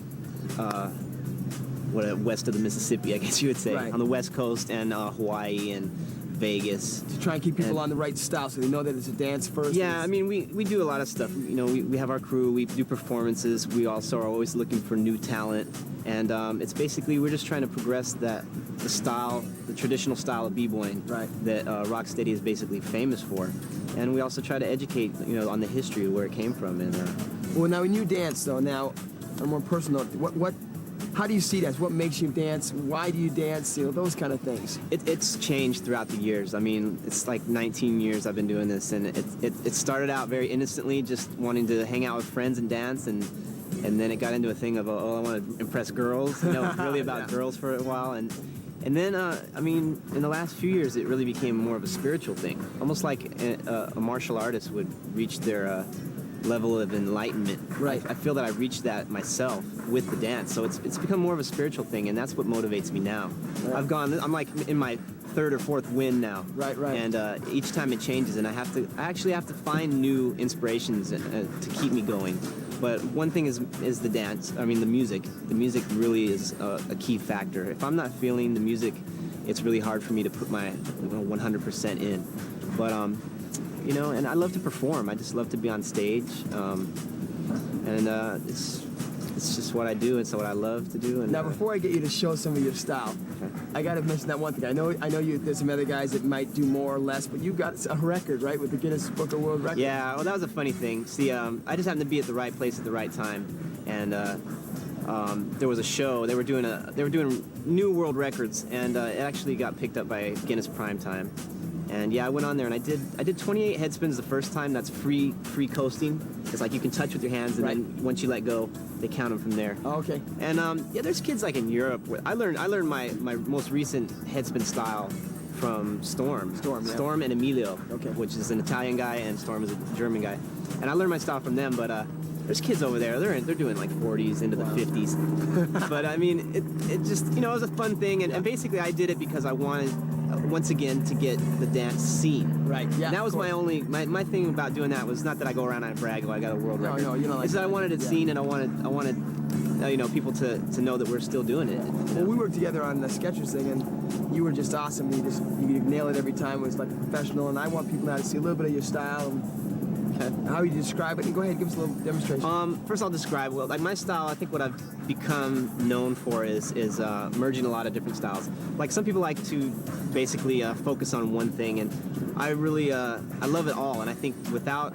west of the Mississippi, I guess you would say, Right. on the West Coast, and Hawaii and Vegas. To try and keep people on the right style so they know that it's a dance first. Yeah, I mean, we do a lot of stuff. We have our crew, we do performances. We also are always looking for new talent. And it's basically, we're just trying to progress the style, the traditional style of b-boying Right. that Rocksteady is basically famous for. And we also try to educate, on the history of where it came from. And Well, now when you dance, though, now on a more personal note, how do you see dance? What makes you dance? Why do you dance? Those kind of things. it's changed throughout the years. I mean, it's like 19 years I've been doing this, and it started out very innocently, just wanting to hang out with friends and dance, and then it got into a thing of, I want to impress girls. It was really about girls for a while, and then I mean, in the last few years, it really became more of a spiritual thing, almost like a martial artist would reach their level of enlightenment. Right. I feel that I reached that myself with the dance, so it's become more of a spiritual thing, and that's what motivates me now. Right. I'm like in my 3rd or 4th win now. Right. And each time it changes, and I actually have to find new inspirations to keep me going. But one thing is the dance. I mean, the music. The music really is a key factor. If I'm not feeling the music, it's really hard for me to put my 100% in. But and I love to perform. I just love to be on stage, and it's just what I do. It's what I love to do. And Now, before I get you to show some of your style, I got to mention that one thing. I know you. There's some other guys that might do more or less, but you got a record, right, with the Guinness Book of World Records. Yeah, well, that was a funny thing. See, I just happened to be at the right place at the right time, and there was a show. They were doing new world records, and it actually got picked up by Guinness Primetime. And yeah, I went on there and I did 28 head spins the first time. That's free coasting. It's like you can touch with your hands, and then once you let go, they count them from there. Oh, okay. And there's kids like in Europe. I learned my most recent head spin style from Storm. Storm, yeah. Storm and Emilio, Okay. which is an Italian guy, and Storm is a German guy. And I learned my style from them, but there's kids over there. They're doing like 40s into the 50s. But I mean, it just it was a fun thing, and basically I did it because I wanted once again to get the dance scene. Right. Yeah. And that was my thing about doing that was not that I go around and brag, I got a world record. No, you don't like it's that I that. wanted it seen, and I wanted people to know that we're still doing it. Well, we worked together on the Skechers thing, and you were just awesome. You nail it every time. It was like a professional, and I want people now to see a little bit of your style and how you describe it. And go ahead, give us a little demonstration. First I'll describe, like my style, I think what I've become known for is merging a lot of different styles. Like some people like to basically focus on one thing, and I really, I love it all, and I think without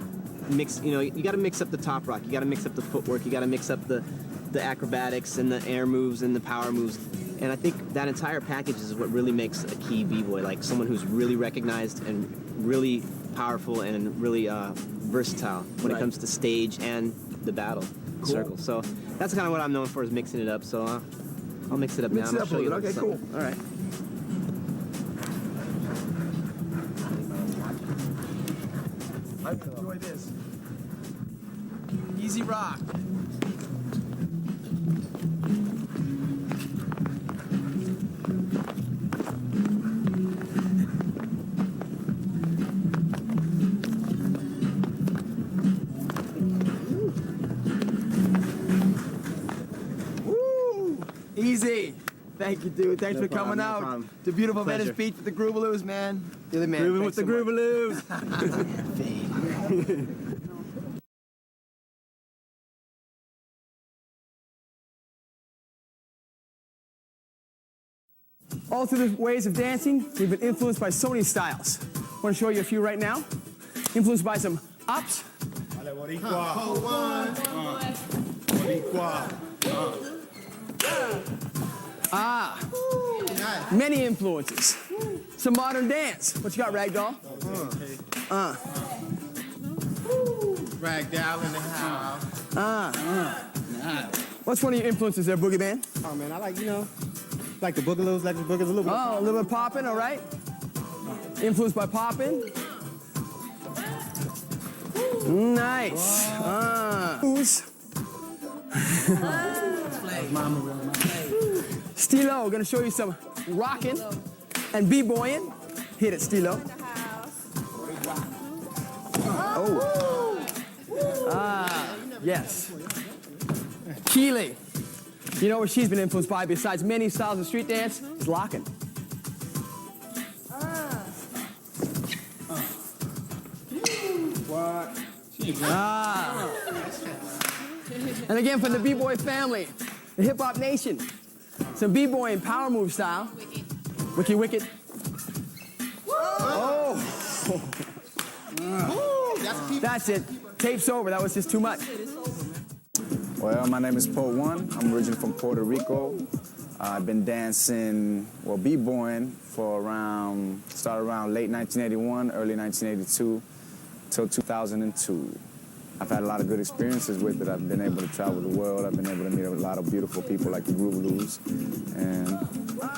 you gotta mix up the top rock, you gotta mix up the footwork, you gotta mix up the acrobatics and the air moves and the power moves. And I think that entire package is what really makes a key b-boy, like someone who's really recognized and really powerful and really versatile when it comes to stage and the battle circle. So that's kind of what I'm known for, is mixing it up. So I'll mix it up now. Mix it up a little bit. Okay, cool. All right. I enjoy this. Easy rock. Easy. Thank you, dude. Thanks No for coming problem, no out problem. to beautiful Pleasure. Venice Beach with the Groovaloos, man. You're the man. Groovin with Thanks the so much. Groovaloos. All through the ways of dancing, we've been influenced by so many styles. I want to show you a few right now. Influenced by some ups. Many influences. Some modern dance. What you got, Ragdoll? Ragdoll in the house. What's one of your influences there, Boogie Man? Oh man, I like, like the Boogaloos, like the Boogaloos a little bit. Oh, a little bit poppin', all right. Influenced by poppin'. Nice. Who's? Stilo, gonna show you some rockin' and b-boyin'. Hit it, Stilo. Oh. Yes. Keely. You know what she's been influenced by besides many styles of street dance? Is locking. And again, from the B-boy family, the hip hop nation, some B-boy and power move style. Wicky wicked. Oh. That's it. Tape's over. That was just too much. Well, my name is Po One. I'm originally from Puerto Rico. I've been dancing, well, b-boying for started around late 1981, early 1982, till 2002. I've had a lot of good experiences with it. I've been able to travel the world. I've been able to meet a lot of beautiful people like the Groovaloos. And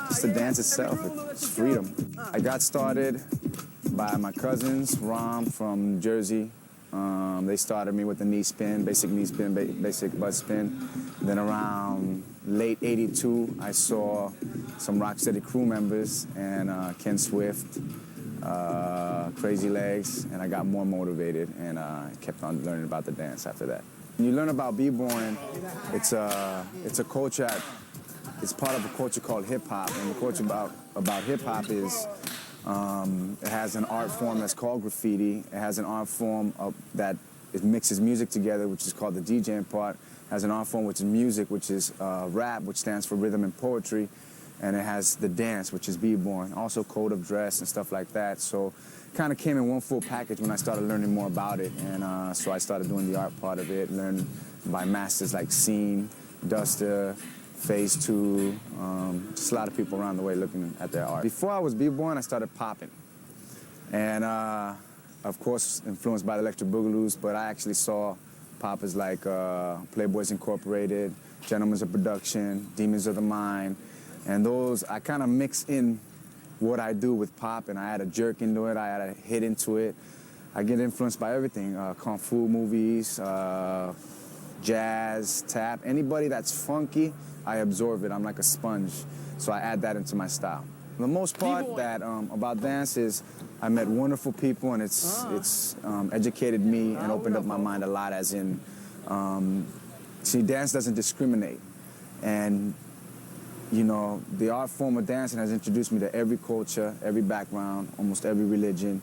just the dance itself, it's freedom. I got started by my cousins, Rom from New Jersey. They started me with the knee spin, basic knee spin, basic butt spin. Then around late 82, I saw some Rocksteady crew members and Ken Swift, Crazy Legs, and I got more motivated and kept on learning about the dance after that. When you learn about b-boying, it's a culture, it's part of a culture called hip-hop, and the culture about hip-hop is it has an art form that's called graffiti. It has an art form that it mixes music together, which is called the DJing part. It has an art form which is music, which is rap, which stands for rhythm and poetry. And it has the dance, which is b-boying. Also code of dress and stuff like that. So kind of came in one full package when I started learning more about it. And so I started doing the art part of it, learned by masters like Scene, Duster, Phase 2, just a lot of people around the way looking at their art. Before I was b-boying, I started popping. And of course, influenced by the Electric Boogaloos, but I actually saw poppers like Playboys Incorporated, Gentlemen's of Production, Demons of the Mind, and those, I kind of mix in what I do with pop, and I add a jerk into it, I add a hit into it. I get influenced by everything, Kung Fu movies, jazz, tap, anybody that's funky, I absorb it. I'm like a sponge, so I add that into my style. The most part about dance is I met wonderful people, and it's educated me and opened up my mind a lot, as in, see, dance doesn't discriminate. And, you know, the art form of dancing has introduced me to every culture, every background, almost every religion,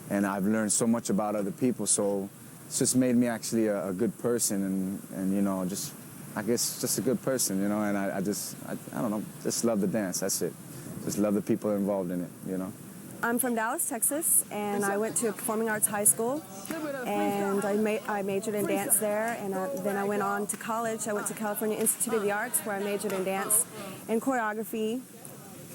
and I've learned so much about other people, so it's just made me actually a good person, and you know, just, I guess, just a good person, you know, and I don't know, just love the dance, that's it. Just love the people involved in it, you know. I'm from Dallas, Texas, and I went to Performing Arts High School, and I majored in dance there, and then I went on to college. I went to California Institute of the Arts, where I majored in dance and choreography,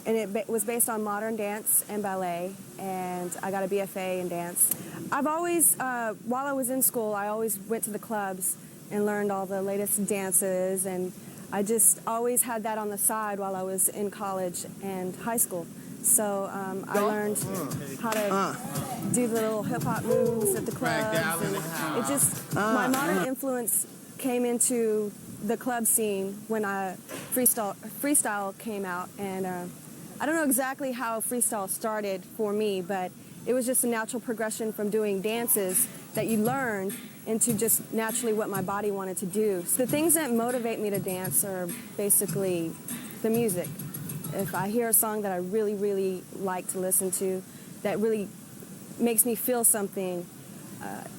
and it was based on modern dance and ballet, and I got a BFA in dance. I've always, while I was in school, I always went to the clubs and learned all the latest dances, and I just always had that on the side while I was in college and high school. So I learned how to do the little hip-hop moves at the clubs. And it just, my modern influence came into the club scene when freestyle came out. And I don't know exactly how freestyle started for me, but it was just a natural progression from doing dances that you learned into just naturally what my body wanted to do. So the things that motivate me to dance are basically the music. If I hear a song that I really, really like to listen to, that really makes me feel something,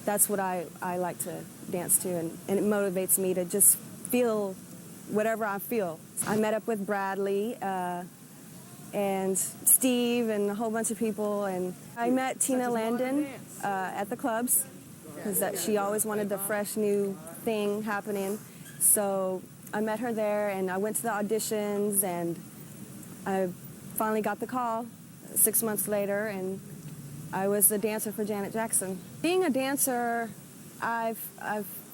that's what I like to dance to, and it motivates me to just feel whatever I feel. I met up with Bradley and Steve and a whole bunch of people, and I met Tina Landon at the clubs because she always wanted the fresh new thing happening. So I met her there, and I went to the auditions, and I finally got the call 6 months later, and I was the dancer for Janet Jackson. Being a dancer, I've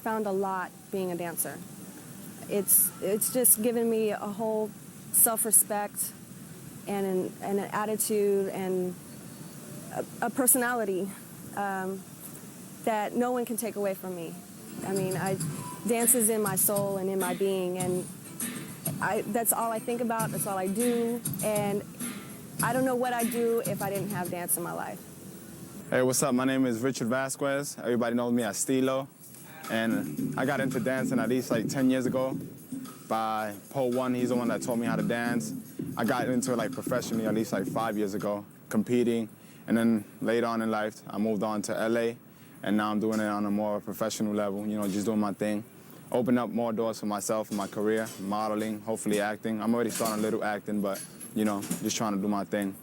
found a lot being a dancer. It's just given me a whole self-respect and an attitude and a personality that no one can take away from me. I mean, dance is in my soul and in my being, and that's all I think about, that's all I do, and I don't know what I'd do if I didn't have dance in my life. Hey, what's up? My name is Richard Vasquez. Everybody knows me as Stilo. And I got into dancing at least like 10 years ago by Pole One. He's the one that taught me how to dance. I got into it like professionally at least like 5 years ago, competing. And then later on in life, I moved on to LA. And now I'm doing it on a more professional level, you know, just doing my thing. Open up more doors for myself in my career, modeling, hopefully acting. I'm already starting a little acting, but, you know, just trying to do my thing.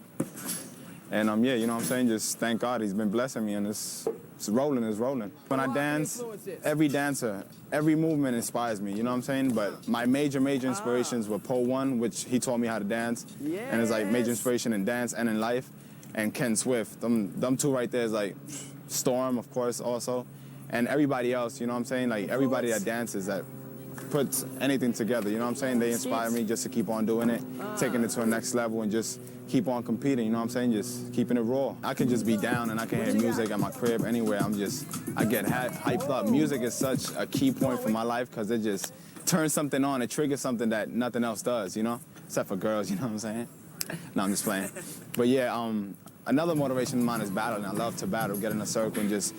And yeah, you know what I'm saying? Just thank God he's been blessing me, and it's rolling, it's rolling. When I dance, every dancer, every movement inspires me, you know what I'm saying? But my major inspirations were Pole One, which he taught me how to dance. Yes. And it's like major inspiration in dance and in life. And Ken Swift, them two right there is like Storm, of course, also. And everybody else, you know what I'm saying? Like everybody that dances, that puts anything together, you know what I'm saying? They inspire me just to keep on doing it, taking it to the next level, and just keep on competing, you know what I'm saying? Just keeping it raw. I can just be down and I can hear music at my crib anywhere. I get hyped up. Music is such a key point for my life because it just turns something on. It triggers something that nothing else does, you know? Except for girls, you know what I'm saying? No, I'm just playing. But yeah, another motivation of mine is battling. I love to battle, get in a circle and just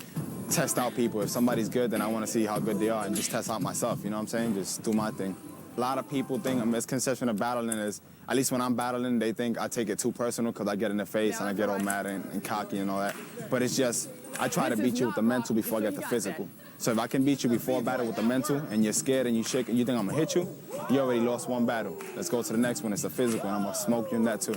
test out people. If somebody's good, then I want to see how good they are and just test out myself, you know what I'm saying? Just do my thing. A lot of people think a misconception of battling is, at least when I'm battling, they think I take it too personal because I get in the face and I get all mad and cocky and all that. But it's just, I try to beat you with the mental before I get the physical. So if I can beat you before a battle with the mental and you're scared and you shake and you think I'm gonna hit you, you already lost one battle. Let's go to the next one. It's the physical, and I'm gonna smoke you in that too.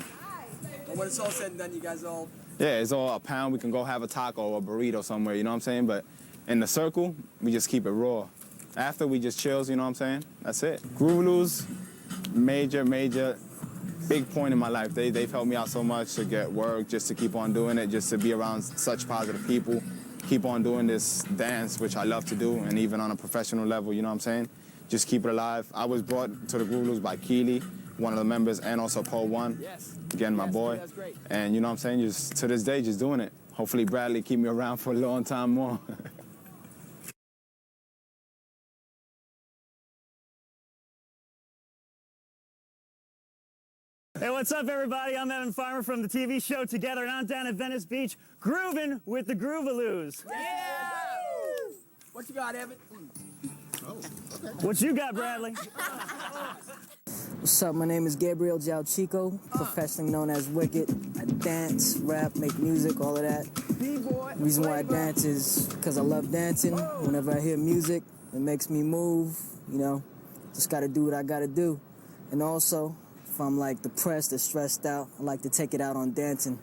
But when it's all said and done, you guys all... Yeah, it's all a pound. We can go have a taco or a burrito somewhere, you know what I'm saying? But in the circle, we just keep it raw. After, we just chills, you know what I'm saying? That's it. Groovaloos, major, big point in my life. They've helped me out so much to get work, just to keep on doing it, just to be around such positive people, keep on doing this dance, which I love to do, and even on a professional level, you know what I'm saying? Just keep it alive. I was brought to the Groovaloos by Keely, one of the members, and also Pole One. Yes. Again, my boy. That's great. And you know what I'm saying? Just to this day, just doing it. Hopefully Bradley keep me around for a long time more. Hey, what's up, everybody? I'm Evan Farmer from the TV show Together, and I'm down at Venice Beach, grooving with the Groovaloos. Yeah! What you got, Evan? Oh, okay. What you got, Bradley? What's up? My name is Gabriel Jalchico, professionally known as Wicked. I dance, rap, make music, all of that. The reason why I dance is because I love dancing. Whenever I hear music, it makes me move, you know. Just got to do what I got to do. And also, if I'm like depressed or stressed out, I like to take it out on dancing.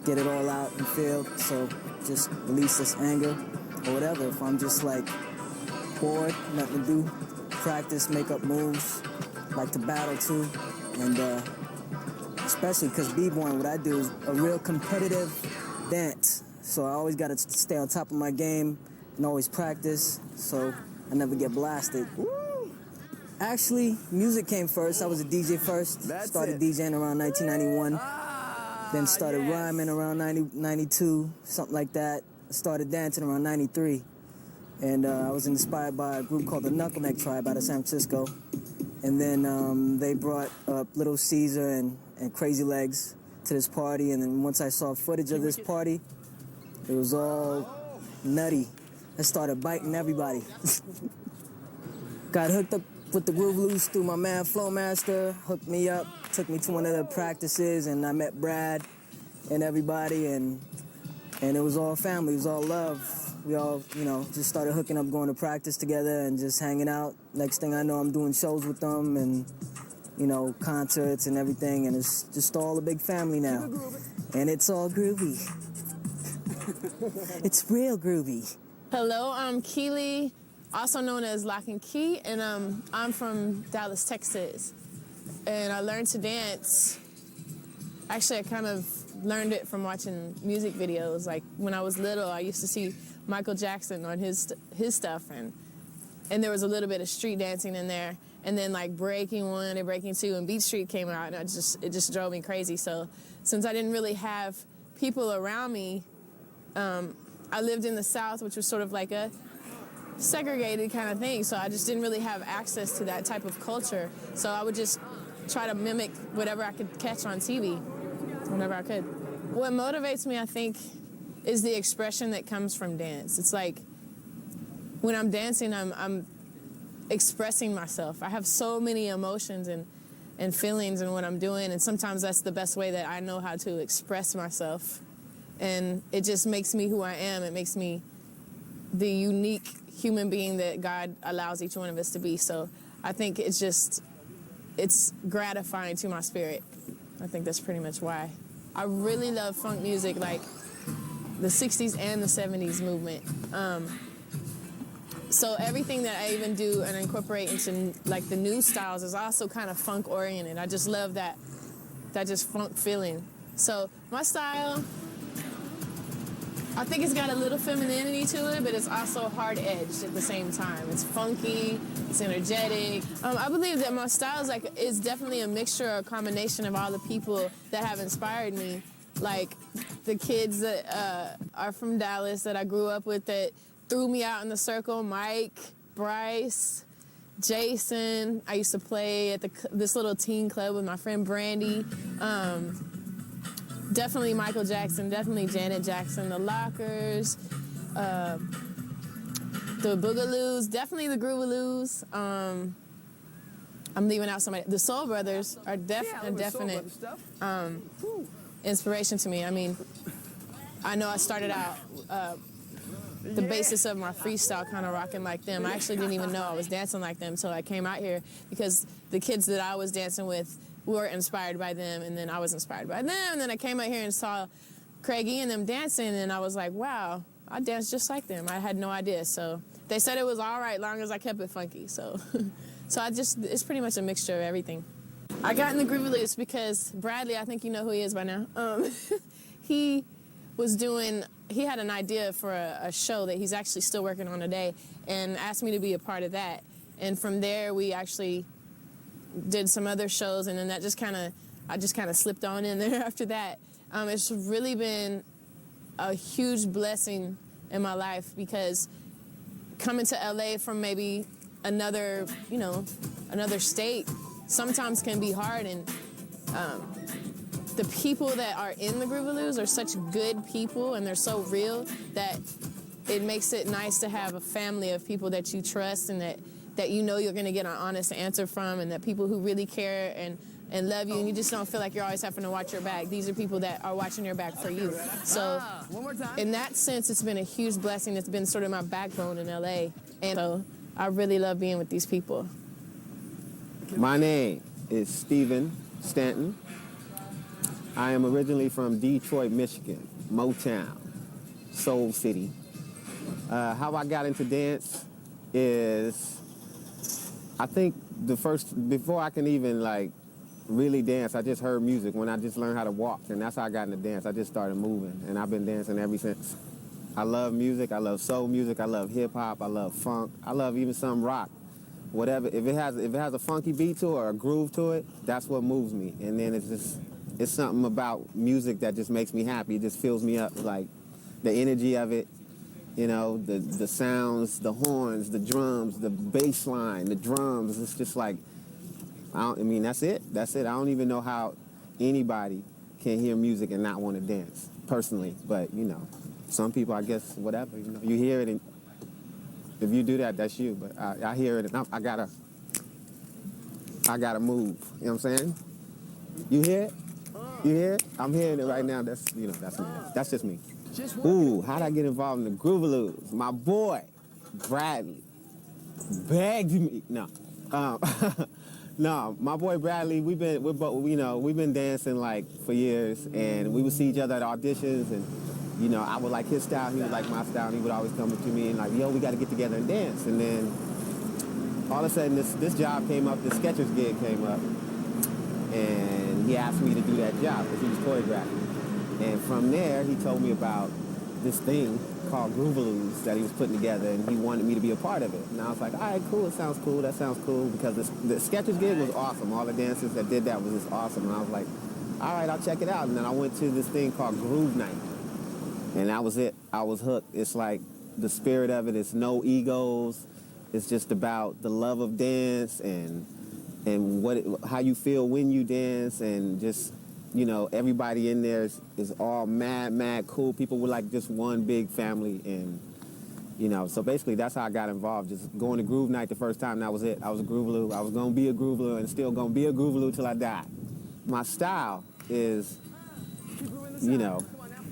Get it all out and feel, so just release this anger or whatever. If I'm just like bored, nothing to do, practice, make up moves, like to battle too. And especially because b-boying, what I do is a real competitive dance. So I always got to stay on top of my game and always practice so I never get blasted. Actually, music came first. I was a DJ first. Started DJing around 1991. Then started rhyming around 92, something like that. Started dancing around 93. And I was inspired by a group called the Knuckleneck Tribe out of San Francisco. And then they brought up Little Caesar and Crazy Legs to this party. And then once I saw footage of this party, it was all nutty. I started biting everybody. Got hooked up with the Groovaloos through my man Flowmaster, hooked me up, took me to one of the practices, and I met Brad and everybody, and it was all family, it was all love. We all, you know, just started hooking up, going to practice together and just hanging out. Next thing I know, I'm doing shows with them and, you know, concerts and everything, and it's just all a big family now. And it's all groovy. It's real groovy. Hello, I'm Keely, also known as Lock and Key, and I'm from Dallas, Texas. And I learned to dance. Actually, I kind of learned it from watching music videos. Like when I was little, I used to see Michael Jackson on his stuff, and there was a little bit of street dancing in there. And then like Breaking 1 and Breaking 2 and Beat Street came out, and it just drove me crazy. So since I didn't really have people around me, I lived in the South, which was sort of like a segregated kind of thing. So I just didn't really have access to that type of culture. So I would just try to mimic whatever I could catch on TV, whenever I could. What motivates me, I think, is the expression that comes from dance. It's like when I'm dancing, I'm expressing myself. I have so many emotions and feelings in what I'm doing, and sometimes that's the best way that I know how to express myself. And it just makes me who I am. It makes me the unique human being that God allows each one of us to be. So I think it's gratifying to my spirit. I think that's pretty much why. I really love funk music, like the 60s and the 70s movement. So everything that I even do and incorporate into like the new styles is also kind of funk oriented. I just love that just funk feeling. So my style, I think it's got a little femininity to it, but it's also hard-edged at the same time. It's funky, it's energetic. I believe that my style is definitely a mixture or a combination of all the people that have inspired me. Like the kids that are from Dallas that I grew up with that threw me out in the circle, Mike, Bryce, Jason. I used to play at this little teen club with my friend Brandy. Definitely Michael Jackson, definitely Janet Jackson, the Lockers, the Boogaloos, definitely the Groovaloos. I'm leaving out somebody. The Soul Brothers are definite inspiration to me. I mean, I know I started out the basis of my freestyle kind of rocking like them. I actually didn't even know I was dancing like them, so I came out here because the kids that I was dancing with were inspired by them, and then I was inspired by them, and then I came out here and saw Craigie and them dancing, and I was like, wow, I danced just like them. I had no idea. So they said it was all right long as I kept it funky. So it's pretty much a mixture of everything. I got in the Groovaloos because Bradley, I think you know who he is by now, he had an idea for a show that he's actually still working on today and asked me to be a part of that. And from there, we actually did some other shows, and then I just kind of slipped on in there after that. It's really been a huge blessing in my life because coming to LA from maybe another state sometimes can be hard, and the people that are in the Groovaloos are such good people, and they're so real that it makes it nice to have a family of people that you trust and that you know you're going to get an honest answer from, and that people who really care and love you, and you just don't feel like you're always having to watch your back. These are people that are watching your back for you. So in that sense, it's been a huge blessing. It's been sort of my backbone in LA, and so I really love being with these people. My name is Stephen Stanton. I am originally from Detroit, Michigan, Motown, Soul City. How I got into dance is, I think before I can even really dance, I just heard music when I just learned how to walk, and that's how I got into dance. I just started moving, and I've been dancing ever since. I love music, I love soul music, I love hip hop, I love funk, I love even some rock. Whatever, if it has a funky beat to it or a groove to it, that's what moves me. And then it's something about music that just makes me happy. It just fills me up, like the energy of it. You know, the sounds, the horns, the drums, the bass line, the drums. It's just like, that's it. That's it. I don't even know how anybody can hear music and not want to dance, personally. But, some people, I guess, whatever, you hear it, and if you do that, that's you. But I hear it, and I gotta I gotta move. You know what I'm saying? You hear it? You hear it? I'm hearing it right now. That's, you know, that's me. That's just me. Ooh, how'd I get involved in the Groovaloos? My boy, Bradley, begged me. No. No, my boy Bradley, we've been dancing like for years, and we would see each other at auditions, and you know, I would like his style, he would like my style, and he would always come up to me and like, yo, we got to get together and dance. And then all of a sudden, this job came up, this Skechers gig came up, and he asked me to do that job because he was choreographing. And from there, he told me about this thing called Groovaloos that he was putting together, and he wanted me to be a part of it. And I was like, all right, cool, it sounds cool, that sounds cool, because the Skechers gig was awesome. All the dancers that did that was just awesome. And I was like, all right, I'll check it out. And then I went to this thing called Groove Night, and that was it. I was hooked. It's like the spirit of it, it's no egos. It's just about the love of dance and how you feel when you dance, and just, you know, everybody in there is all mad cool. People were like just one big family, and, you know, so basically that's how I got involved. Just going to Groove Night the first time, that was it. I was a Groovaloo. I was gonna be a Groovaloo and still gonna be a Groovaloo till I die. My style is, you know,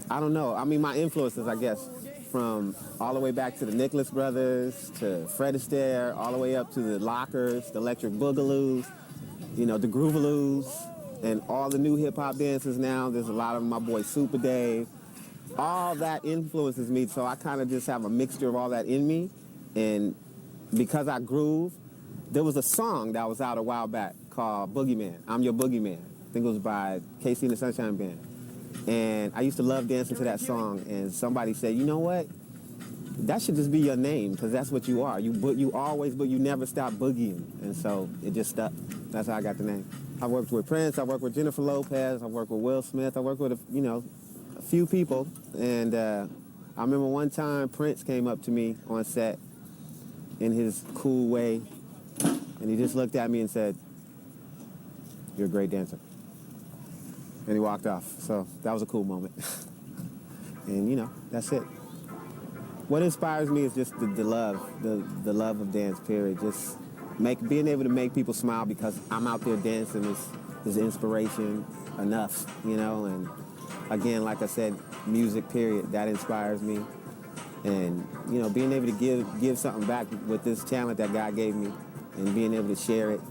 I don't know. I mean, my influences, I guess, from all the way back to the Nicholas Brothers, to Fred Astaire, all the way up to the Lockers, the Electric Boogaloos, you know, the Groovaloos, and all the new hip-hop dancers now. There's a lot of my boy Super Dave. All that influences me, so I kind of just have a mixture of all that in me. And because I groove, there was a song that was out a while back called Boogeyman, I'm Your Boogeyman. I think it was by Casey and the Sunshine Band. And I used to love dancing to that song, and somebody said, you know what? That should just be your name, because that's what you are. You always, but you never stop boogieing. And so it just stuck. That's how I got the name. I worked with Prince, I worked with Jennifer Lopez, I worked with Will Smith, I worked with, a few people. And I remember one time Prince came up to me on set in his cool way, and he just looked at me and said, you're a great dancer. And he walked off. So that was a cool moment. And, you know, that's it. What inspires me is just the love of dance, period. Just being able to make people smile because I'm out there dancing is inspiration enough, you know. And again, like I said, music, period, that inspires me. And, you know, being able to give something back with this talent that God gave me and being able to share it,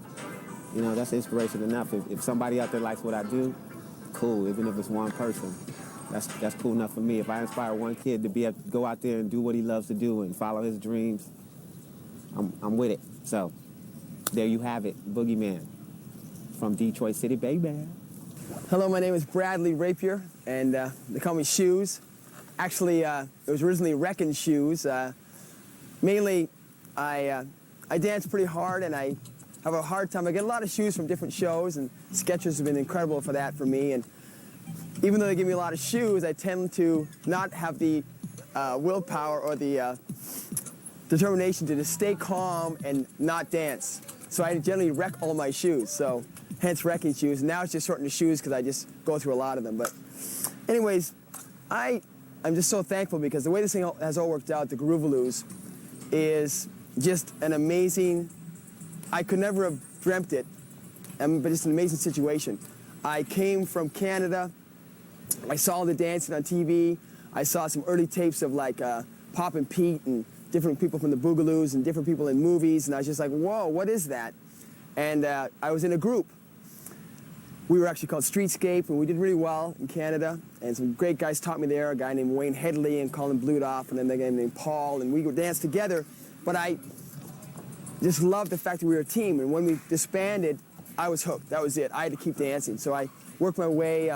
you know, that's inspiration enough. If somebody out there likes what I do, cool, even if it's one person. That's cool enough for me. If I inspire one kid to be able to go out there and do what he loves to do and follow his dreams, I'm with it. So there you have it, Boogeyman from Detroit City, baby. Hello, my name is Bradley Rapier, and they call me Shoes. Actually, it was originally Wreckin' Shoes. Mainly, I dance pretty hard, and I have a hard time. I get a lot of shoes from different shows, and Skechers have been incredible for that for me. And even though they give me a lot of shoes, I tend to not have the willpower or the determination to just stay calm and not dance. So I generally wreck all my shoes. So hence Wrecking Shoes. Now it's just sorting the shoes because I just go through a lot of them. But anyways, I'm just so thankful because the way this thing has all worked out, the Groovaloos, is just an amazing, I could never have dreamt it, but just an amazing situation. I came from Canada. I saw the dancing on TV. I saw some early tapes of like Pop and Pete and different people from the Boogaloos and different people in movies, and I was just like, whoa, what is that? And I was in a group. We were actually called Streetscape, and we did really well in Canada, and some great guys taught me there, a guy named Wayne Headley and Colin Blutoff, and then a guy named Paul, and we would dance together, but I just loved the fact that we were a team, and when we disbanded, I was hooked. That was it. I had to keep dancing, so I worked my way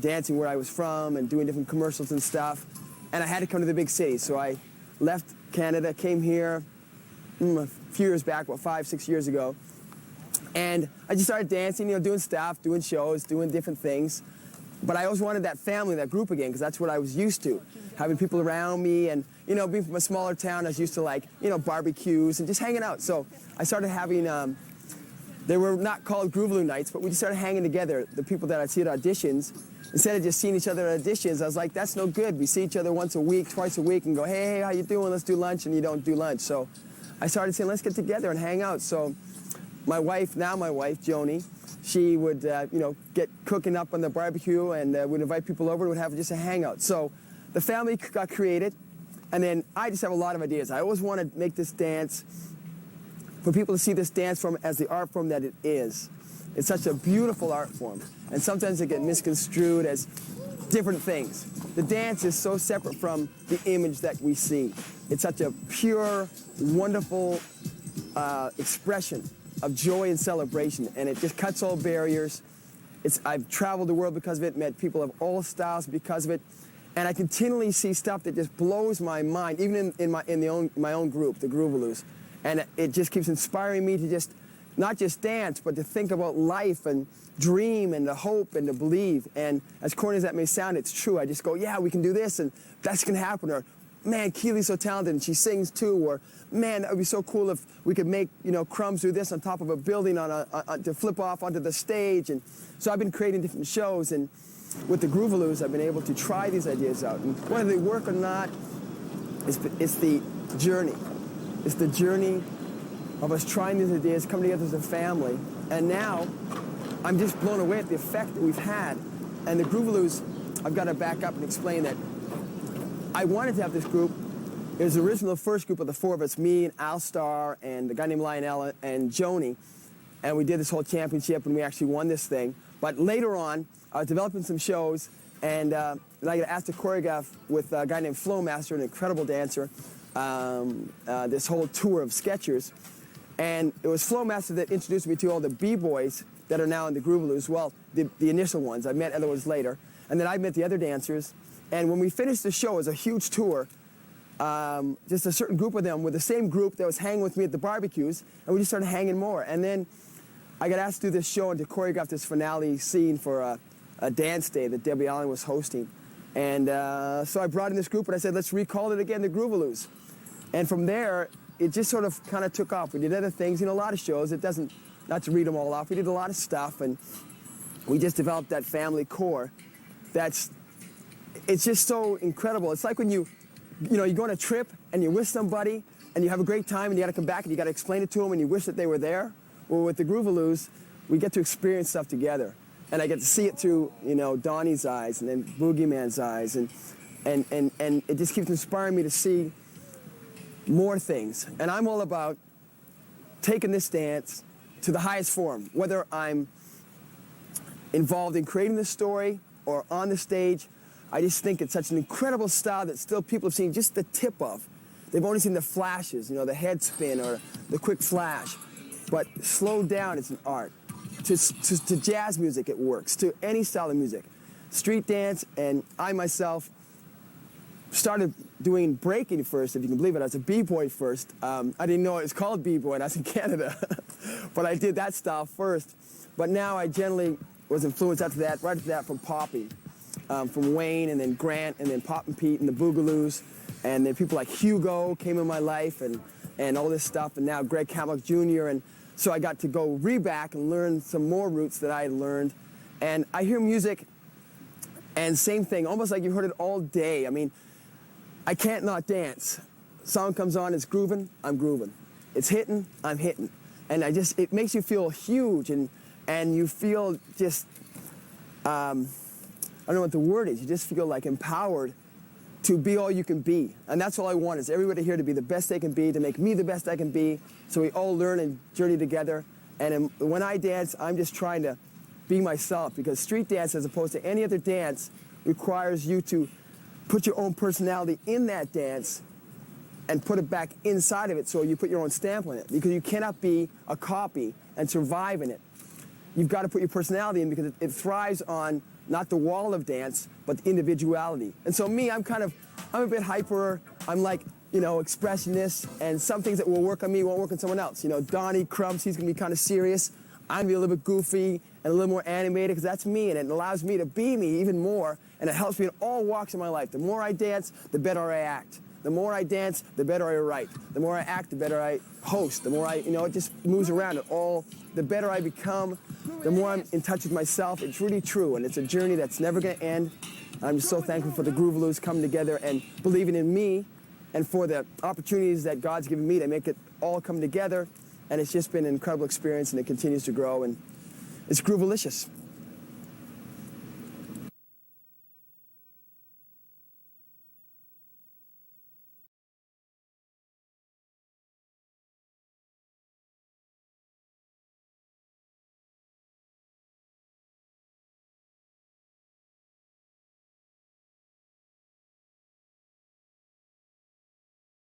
dancing where I was from and doing different commercials and stuff, and I had to come to the big city, so I left Canada, came here a few years back, about 5-6 years ago, and I just started dancing, you know, doing stuff, doing shows, doing different things. But I always wanted that family, that group again, because that's what I was used to, having people around me, and, you know, being from a smaller town, I was used to, like, you know, barbecues and just hanging out. So I started having, they were not called Groovaloo nights, but we just started hanging together, the people that I'd see at auditions. Instead of just seeing each other at auditions, I was like, that's no good. We see each other once a week, twice a week, and go, hey, how you doing? Let's do lunch, and you don't do lunch. So I started saying, let's get together and hang out. So my wife, Joni, she would, get cooking up on the barbecue and would invite people over and would have just a hangout. So the family got created, and then I just have a lot of ideas. I always want to make this dance for people to see this dance form as the art form that it is. It's such a beautiful art form, and sometimes it gets misconstrued as different things. The dance is so separate from the image that we see. It's such a pure, wonderful expression of joy and celebration, and it just cuts all barriers. I've traveled the world because of it, met people of all styles because of it, and I continually see stuff that just blows my mind, even in my own group, the Groovaloos, and it just keeps inspiring me to just not just dance, but to think about life and dream and to hope and to believe. And as corny as that may sound, it's true. I just go, yeah, we can do this, and that's gonna happen. Or, man, Keely's so talented and she sings too. Or, man, that would be so cool if we could make, Crumbs do this on top of a building to flip off onto the stage. And so I've been creating different shows, and with the Groovaloos, I've been able to try these ideas out. And whether they work or not, it's the journey. It's the journey of us trying these ideas, coming together as a family. And now, I'm just blown away at the effect that we've had. And the Groovaloos, I've got to back up and explain that I wanted to have this group. It was the original first group of the four of us, me and Al Starr and a guy named Lionel and Joni. And we did this whole championship, and we actually won this thing. But later on, I was developing some shows, and I got asked to choreograph with a guy named Flowmaster, an incredible dancer, this whole tour of Skechers. And it was Flowmaster that introduced me to all the B-boys that are now in the Groovaloos. Well, the initial ones. I met other ones later. And then I met the other dancers. And when we finished the show, it was a huge tour. Just a certain group of them with the same group that was hanging with me at the barbecues. And we just started hanging more. And then I got asked to do this show and to choreograph this finale scene for a dance day that Debbie Allen was hosting. And so I brought in this group and I said, let's recall it again, the Groovaloos. And from there, it just sort of kind of took off. We did other things, a lot of shows. It doesn't, not to read them all off, we did a lot of stuff, and we just developed that family core. It's just so incredible. It's like when you go on a trip and you're with somebody and you have a great time and you got to come back and you got to explain it to them and you wish that they were there. Well, with the Groovaloos, we get to experience stuff together, and I get to see it through, Donnie's eyes and then Boogeyman's eyes, and it just keeps inspiring me to see more things. And I'm all about taking this dance to the highest form, whether I'm involved in creating the story or on the stage. I just think it's such an incredible style that still people have seen just the tip of. They've only seen the flashes, the head spin or the quick flash. But slowed down, it's an art. To jazz music, it works. To any style of music. Street dance, and I myself started doing breaking first, if you can believe it. I was a b-boy first. I didn't know it was called b-boy, and I was in Canada. But I did that style first. But now I generally was influenced right after that from Poppy. From Wayne, and then Grant, and then Pop and Pete, and the Boogaloos. And then people like Hugo came in my life, and all this stuff, and now Greg Kamlock Jr. And so I got to go re-back and learn some more roots that I had learned. And I hear music, and same thing, almost like you've heard it all day. I mean, I can't not dance. Song comes on, it's grooving, I'm grooving. It's hitting, I'm hitting. And it makes you feel huge, and you feel just, I don't know what the word is, you just feel like empowered to be all you can be. And that's all I want, is everybody here to be the best they can be, to make me the best I can be, so we all learn and journey together. And when I dance, I'm just trying to be myself, because street dance, as opposed to any other dance, requires you to put your own personality in that dance and put it back inside of it, so you put your own stamp on it, because you cannot be a copy and survive in it. You've got to put your personality in, because it thrives on not the wall of dance, but the individuality. And so me, I'm a bit hyper. I'm like, expressionist, and some things that will work on me won't work on someone else. Donnie Crumbs, he's gonna be kind of serious. I'm gonna be a little bit goofy and a little more animated, because that's me, and it allows me to be me even more, and it helps me in all walks of my life. The more I dance, the better I act. The more I dance, the better I write. The more I act, the better I host. The more it just moves around. The better I become, the more I'm in touch with myself. It's really true, and it's a journey that's never going to end. I'm just so thankful for the Groovaloos coming together and believing in me, and for the opportunities that God's given me to make it all come together. and it's just been an incredible experience, and it continues to grow, and it's Groovalicious.